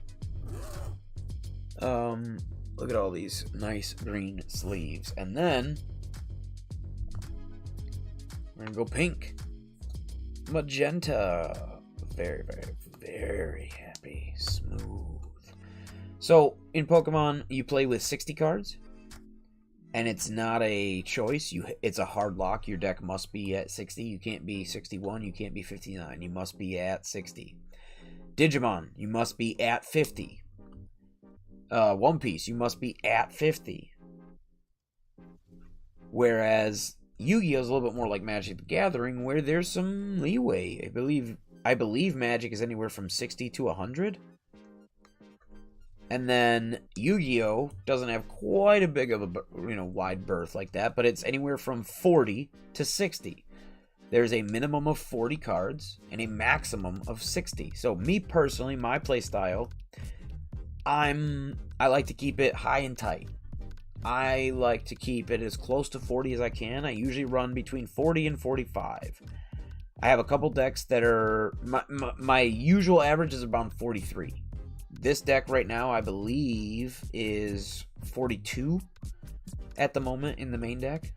Look at all these nice green sleeves. And then we're gonna go pink. Magenta. Very, very, very happy. Smooth. So, in Pokemon, you play with 60 cards. And it's not a choice. It's a hard lock. Your deck must be at 60. You can't be 61. You can't be 59. You must be at 60. Digimon, you must be at 50. One Piece, you must be at 50. Whereas Yu-Gi-Oh is a little bit more like Magic the Gathering, where there's some leeway. I believe Magic is anywhere from 60 to 100. And then Yu-Gi-Oh doesn't have quite a big of a wide berth like that, but it's anywhere from 40 to 60. There's a minimum of 40 cards and a maximum of 60. So me personally, my play style, I like to keep it high and tight. I like to keep it as close to 40 as I can. I usually run between 40 and 45. I have a couple decks that are... My usual average is around 43. This deck right now, I believe, is 42 at the moment in the main deck.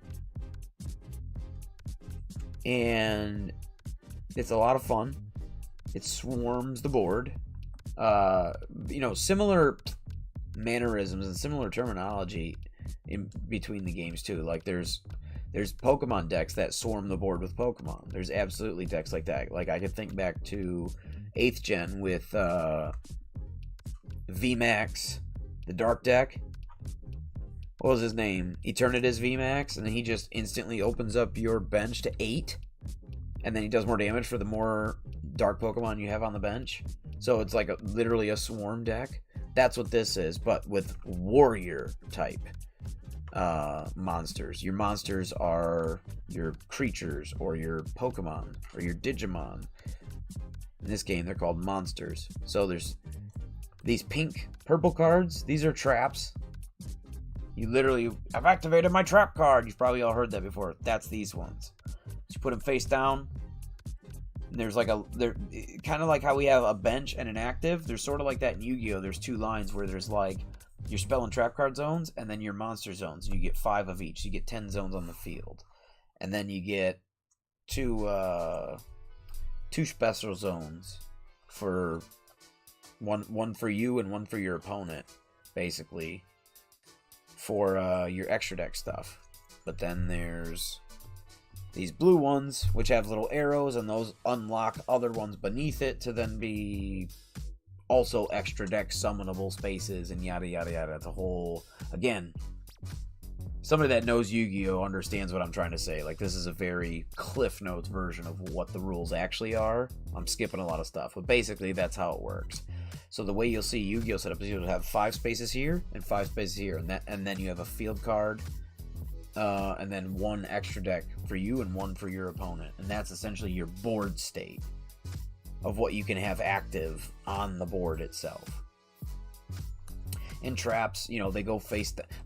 And it's a lot of fun. It swarms the board. You know, similar mannerisms and similar terminology in between the games too. Like there's Pokemon decks that swarm the board with Pokemon. There's absolutely decks like that. Like I could think back to 8th gen with VMAX, the Dark deck. What was his name? Eternatus VMAX, and then he just instantly opens up your bench to 8, and then he does more damage for the more Dark Pokemon you have on the bench. So it's like literally a swarm deck. That's what this is, but with warrior type monsters. Your monsters are your creatures or your Pokemon or your Digimon. In this game, they're called monsters. So there's these purple cards. These are traps. You literally, I've activated my trap card. You've probably all heard that before. That's these ones. So you put them face down. And there's like they're kind of like how we have a bench and an active. There's sort of like that in Yu-Gi-Oh! There's two lines where there's like your spell and trap card zones and then your monster zones. And you get 5 of each. You get 10 zones on the field. And then you get two special zones for one for you and one for your opponent, basically, for your extra deck stuff. But then there's these blue ones, which have little arrows, and those unlock other ones beneath it to then be also extra deck summonable spaces and yada yada yada. It's a whole, again, somebody that knows Yu-Gi-Oh! Understands what I'm trying to say. Like, this is a very Cliff Notes version of what the rules actually are. I'm skipping a lot of stuff, but basically that's how it works. So the way you'll see Yu-Gi-Oh! Set up is you'll have 5 spaces here and 5 spaces here, and then you have a field card, and then 1 extra deck for you and 1 for your opponent. And that's essentially your board state of what you can have active on the board itself. And traps, you know, they go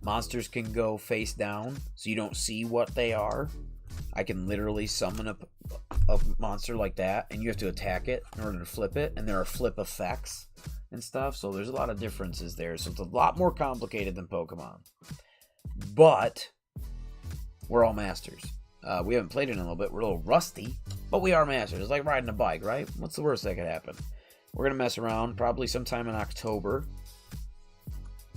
monsters can go face down, so you don't see what they are. I can literally summon a monster like that, and you have to attack it in order to flip it, and there are flip effects and stuff, so there's a lot of differences there. So it's a lot more complicated than Pokemon. But we're all masters. We haven't played it in a little bit. We're a little rusty, but we are masters. It's like riding a bike, right? What's the worst that could happen? We're going to mess around probably sometime in October,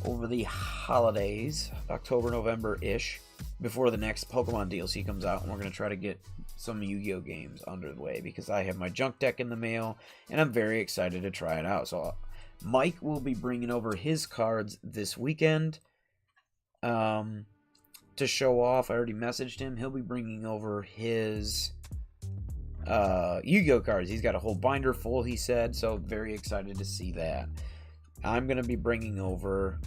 over the holidays, October, November-ish, before the next Pokemon DLC comes out, and we're going to try to get some Yu-Gi-Oh! Games under the way, because I have my junk deck in the mail, and I'm very excited to try it out. So Mike will be bringing over his cards this weekend to show off. I already messaged him. He'll be bringing over his Yu-Gi-Oh! Cards. He's got a whole binder full, he said, so very excited to see that. I'm going to be bringing over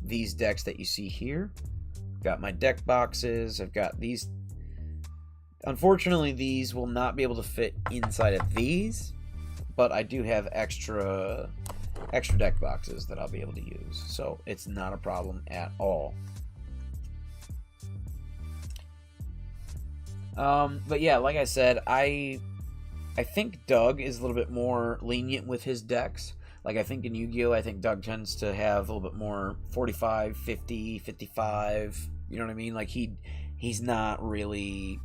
these decks that you see here. Got my deck boxes. I've got these. Unfortunately, these will not be able to fit inside of these, but I do have extra deck boxes that I'll be able to use, so it's not a problem at all. But yeah, like I said, I think Doug is a little bit more lenient with his decks. Like, I think in Yu-Gi-Oh! I think Doug tends to have a little bit more 45, 50, 55, you know what I mean? Like, he's not really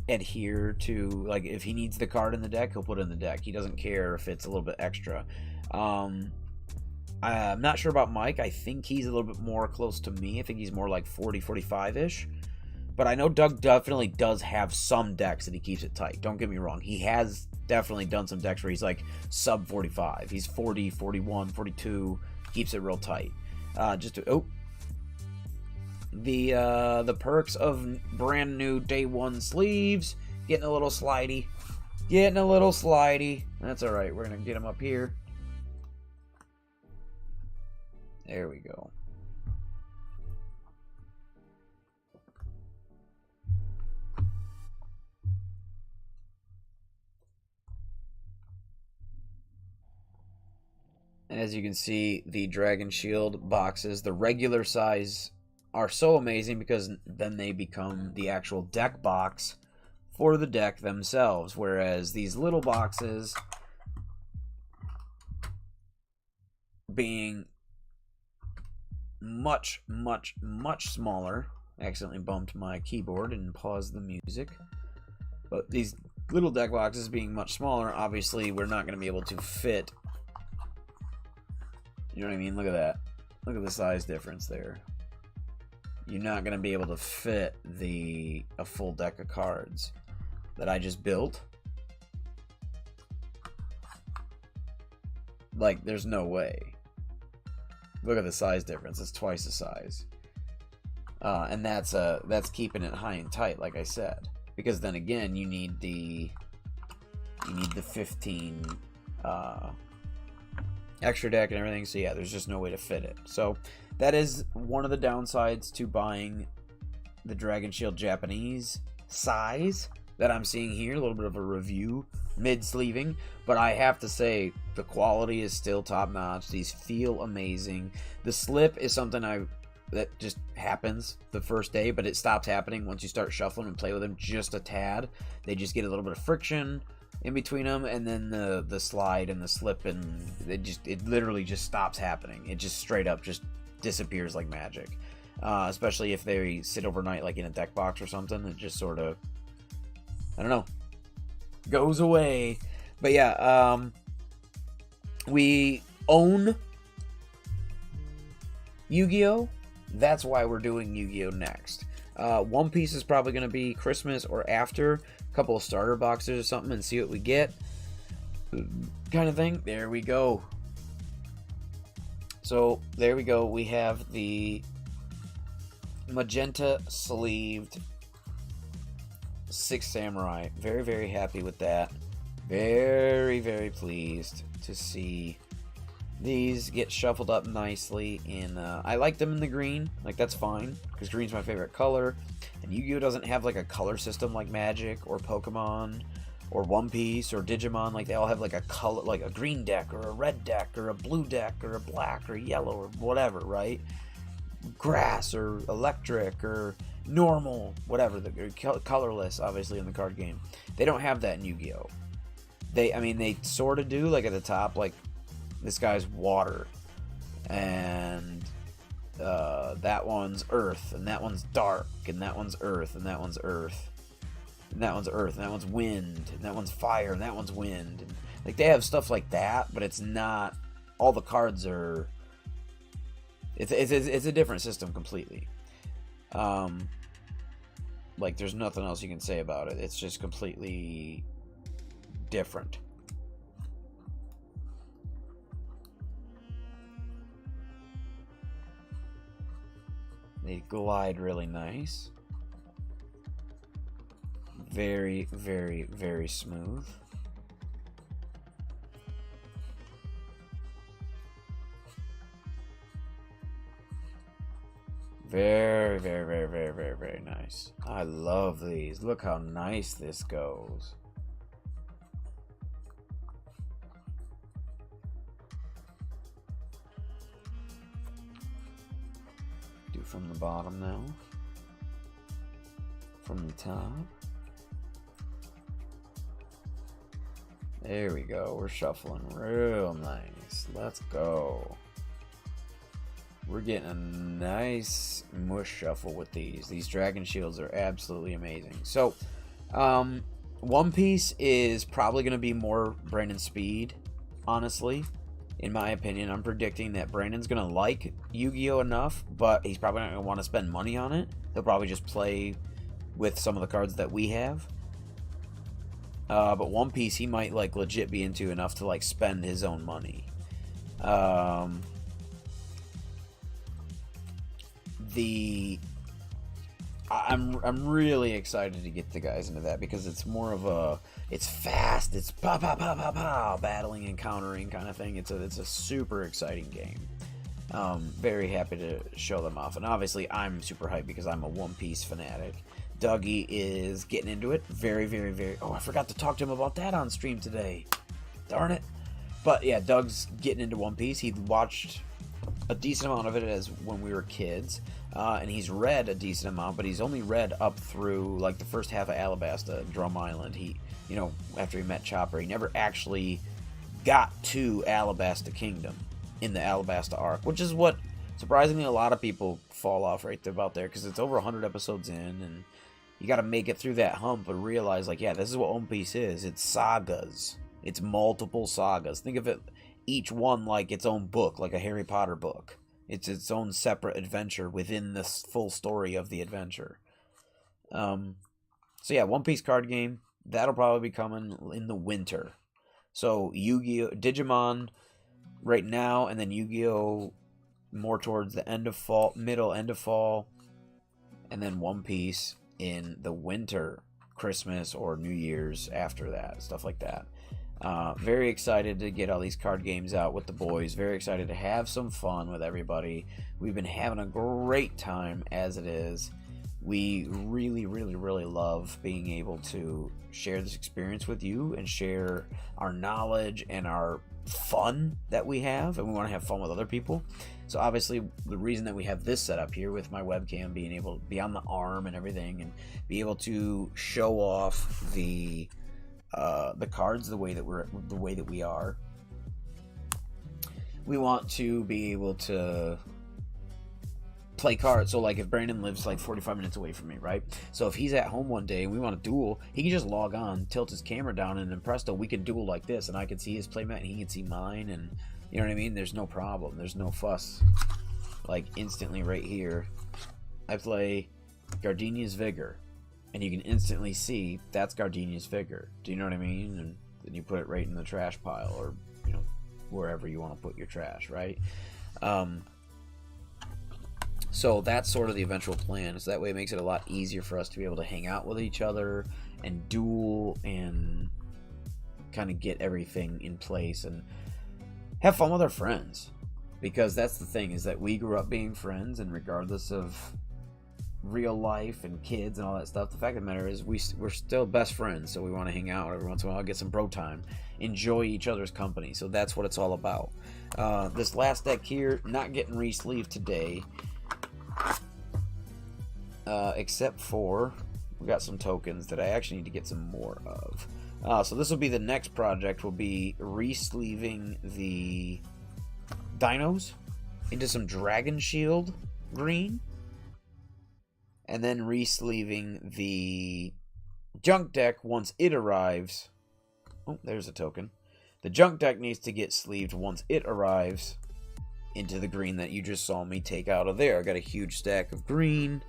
adhere to, like, if he needs the card in the deck, he'll put it in the deck. He doesn't care if it's a little bit extra. I'm not sure about Mike. I think he's a little bit more close to me. I think he's more like 40, 45-ish. But I know Doug definitely does have some decks that he keeps it tight. Don't get me wrong. He has definitely done some decks where he's like sub 45. He's 40, 41, 42. Keeps it real tight. The perks of brand new day 1 sleeves. Getting a little slidey. That's alright. We're going to get him up here. There we go. And as you can see, the Dragon Shield boxes, the regular size, are so amazing because then they become the actual deck box for the deck themselves, whereas these little boxes being much, much, much smaller. I accidentally bumped my keyboard and paused the music. But these little deck boxes being much smaller, obviously we're not going to be able to fit. You know what I mean? Look at that. Look at the size difference there. You're not going to be able to fit a full deck of cards that I just built. Like, there's no way. Look at the size difference. It's twice the size. And that's keeping it high and tight, like I said. Because then again, you need the 15 extra deck and everything. So yeah, there's just no way to fit it. So that is one of the downsides to buying the Dragon Shield Japanese size that I'm seeing here. A little bit of a review mid-sleeving, but I have to say the quality is still top-notch. These feel amazing. The slip is something that just happens the first day, but it stops happening once you start shuffling and play with them just a tad. They just get a little bit of friction in between them, and then the slide and the slip, and it literally just stops happening. It just straight up just disappears like magic. Especially if they sit overnight, like in a deck box or something. It just sort of, I don't know, goes away. But yeah, we own Yu-Gi-Oh! That's why we're doing Yu-Gi-Oh! Next. One Piece is probably going to be Christmas or after. A couple of starter boxes or something and see what we get. Kind of thing. There we go. So, there we go. We have the magenta sleeved Six Samurai. Very, very happy with that. Very, very pleased to see these get shuffled up nicely. In I like them in the green. Like, that's fine, because green's my favorite color. And Yu-Gi-Oh! Doesn't have like a color system like Magic or Pokemon or One Piece or Digimon. Like, they all have like a color, like a green deck or a red deck or a blue deck or a black or yellow or whatever, right? Grass or electric or normal, whatever, colorless, obviously, in the card game. They don't have that in Yu-Gi-Oh! They sort of do, like at the top, like this guy's water, and that one's earth, and that one's dark, and that one's earth, and that one's earth, and that one's earth, and that one's wind, and that one's fire, and that one's wind. And, like, they have stuff like that, but it's not, all the cards are, it's a different system completely. Like, there's nothing else you can say about it. It's just completely different. They glide really nice. Very, very, very smooth. Very, very, very, very, very, very nice. I love these. Look how nice this goes. Do from the bottom now. From the top. There we go. We're shuffling real nice. Let's go. We're getting a nice mush shuffle with these. These Dragon Shields are absolutely amazing. So, One Piece is probably going to be more Brandon Speed, honestly. In my opinion, I'm predicting that Brandon's going to like Yu-Gi-Oh! Enough, but he's probably not going to want to spend money on it. He'll probably just play with some of the cards that we have. But One Piece, he might, like, legit be into enough to, like, spend his own money. I'm really excited to get the guys into that, because it's more of a, it's fast, it's pow pow pow pow pow, battling and countering kind of thing. It's a super exciting game. Very happy to show them off, and obviously I'm super hyped because I'm a One Piece fanatic. Dougie is getting into it. Very, very, very. Oh, I forgot to talk to him about that on stream today. Darn it. But yeah, Doug's getting into One Piece. He watched a decent amount of it as when we were kids. And he's read a decent amount, but he's only read up through like the first half of Alabasta, Drum Island. He, you know, after he met Chopper, he never actually got to Alabasta Kingdom in the Alabasta arc, which is what surprisingly a lot of people fall off right about there, because it's over 100 episodes in, and you got to make it through that hump and realize, like, yeah, this is what One Piece is. It's sagas. It's multiple sagas. Think of it, each one like its own book, like a Harry Potter book. It's its own separate adventure within the full story of the adventure. So yeah, One Piece card game, that'll probably be coming in the winter. So Yu-Gi-Oh! Digimon right now, and then Yu-Gi-Oh! More towards the end of fall, end of fall, and then One Piece in the winter, Christmas or New Year's after that, stuff like that. Very excited to get all these card games out with the boys. Very excited to have some fun with everybody. We've been having a great time as it is. We really, really, really love being able to share this experience with you and share our knowledge and our fun that we have, and we want to have fun with other people. So obviously the reason that we have this set up here with my webcam being able to be on the arm and everything, and be able to show off the cards the way that we are, we want to be able to play cards. So like if Brandon lives like 45 minutes away from me, right? So if he's at home one day and we want to duel, he can just log on, tilt his camera down, and then presto, we can duel like this, and I can see his playmat and he can see mine, and you know what I mean? There's no problem. There's no fuss. Like instantly right here, I play Gardenia's Vigor, and you can instantly see that's Gardenia's Vigor. Do you know what I mean? And then you put it right in the trash pile, or you know, wherever you want to put your trash, right? So that's sort of the eventual plan. So that way it makes it a lot easier for us to be able to hang out with each other and duel and kind of get everything in place and have fun with our friends. Because that's the thing, is that we grew up being friends, and regardless of real life and kids and all that stuff, the fact of the matter is we're still best friends. So we want to hang out every once in a while, get some bro time, enjoy each other's company. So that's what it's all about. This last deck here, not getting re-sleeved today, except for we got some tokens that I actually need to get some more of. So this will be the next project. We'll be re-sleeving the dinos into some Dragon Shield green, and then re-sleeving the junk deck once it arrives. Oh, there's a token. The junk deck needs to get sleeved once it arrives into the green that you just saw me take out of there. I got a huge stack of green.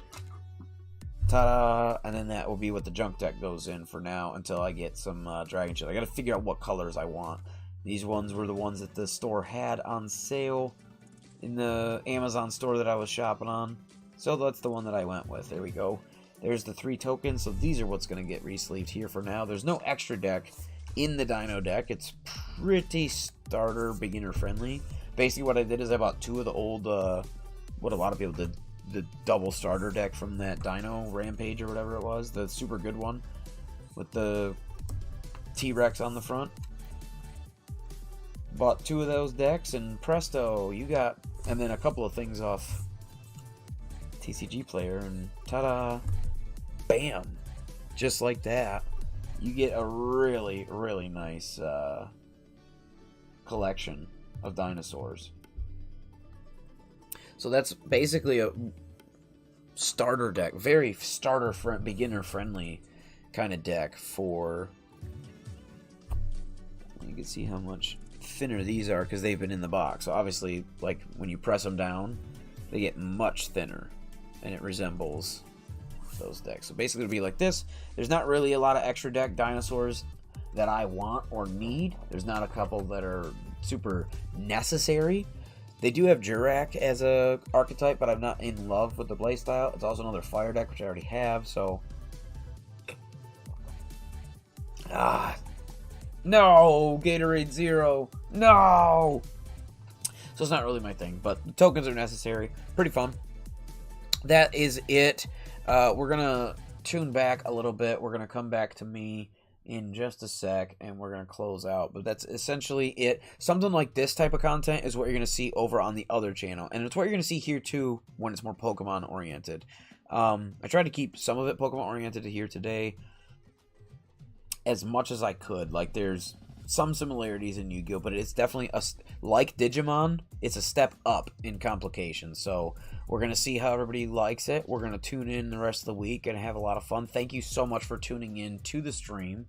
Ta-da! And then that will be what the junk deck goes in for now until I get some Dragon Shield. I got to figure out what colors I want. These ones were the ones that the store had on sale in the Amazon store that I was shopping on. So that's the one that I went with. There we go. There's the 3 tokens. So these are what's going to get re-sleeved here for now. There's no extra deck in the Dino deck. It's pretty starter, beginner friendly. Basically what I did is I bought 2 of the old, what a lot of people did, the double starter deck from that Dino Rampage or whatever it was, the super good one with the T-Rex on the front. Bought 2 of those decks, and presto, you got, and then a couple of things off TCG Player, and ta-da, bam, just like that, you get a really, really nice collection of dinosaurs. So that's basically a starter deck, very starter beginner friendly kind of deck for, you can see how much thinner these are because they've been in the box. So obviously, like when you press them down, they get much thinner, and it resembles those decks. So basically it'll be like this. There's not really a lot of extra deck dinosaurs that I want or need. There's not a couple that are super necessary. They do have Jurak as a archetype, but I'm not in love with the playstyle. It's also another fire deck, which I already have, so no, Gatorade Zero, no. So it's not really my thing, but the tokens are necessary. Pretty fun. That is it. We're gonna tune back a little bit. We're gonna come back to me in just a sec, and we're going to close out. But that's essentially it. Something like this type of content is what you're going to see over on the other channel. And it's what you're going to see here, too, when it's more Pokemon-oriented. I tried to keep some of it Pokemon-oriented here today as much as I could. Like, there's some similarities in Yu-Gi-Oh!, but it's definitely, like Digimon, it's a step up in complications. So we're going to see how everybody likes it. We're going to tune in the rest of the week and have a lot of fun. Thank you so much for tuning in to the stream.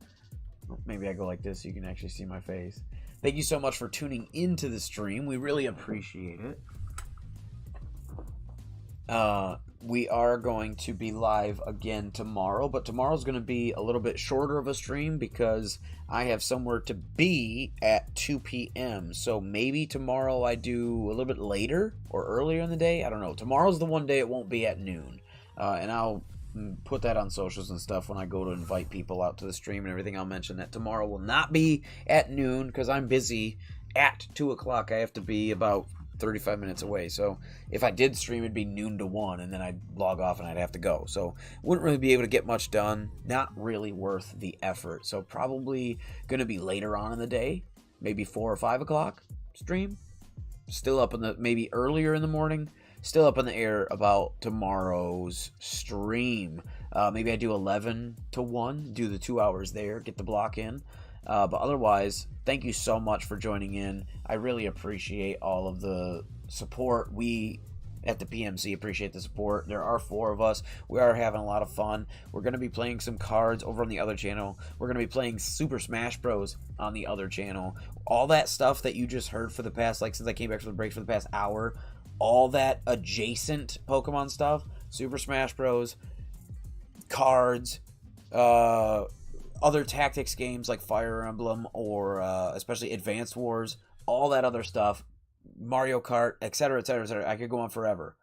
Maybe I go like this so you can actually see my face. Thank you so much for tuning into the stream. We really appreciate it. We are going to be live again tomorrow, but tomorrow's going to be a little bit shorter of a stream because I have somewhere to be at 2 p.m. So maybe tomorrow I do a little bit later or earlier in the day. I don't know. Tomorrow's the one day it won't be at noon. And I'll put that on socials and stuff when I go to invite people out to the stream and everything. I'll mention that tomorrow will not be at noon because I'm busy at 2 o'clock. I have to be about 35 minutes away. So if I did stream, it'd be noon to 1, and then I'd log off and I'd have to go. So wouldn't really be able to get much done. Not really worth the effort. So probably going to be later on in the day, maybe 4 or 5 o'clock stream. Still up in the, maybe earlier in the morning. Still up in the air about tomorrow's stream. Maybe I do 11 to 1, do the 2 hours there, get the block in. But otherwise, thank you so much for joining in. I really appreciate all of the support. We at the PMC appreciate the support. There are 4 of us. We are having a lot of fun. We're going to be playing some cards over on the other channel. We're going to be playing Super Smash Bros. On the other channel. All that stuff that you just heard for the past, like since I came back from the break for the past hour, all that adjacent Pokemon stuff, Super Smash Bros., cards, other tactics games like Fire Emblem or especially Advanced Wars, all that other stuff, Mario Kart, etc., etc., etc. I could go on forever.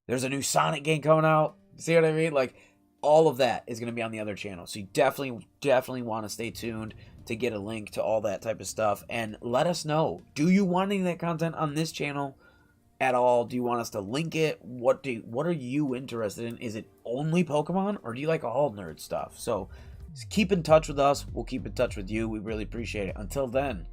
There's a new Sonic game coming out. See what I mean? Like, all of that is going to be on the other channel. So you definitely want to stay tuned to get a link to all that type of stuff. And let us know, do you want any of that content on this channel at all? Do you want us to link it? What are you interested in? Is it only Pokemon, or do you like all nerd stuff? So keep in touch with us. We'll keep in touch with you. We really appreciate it. Until then,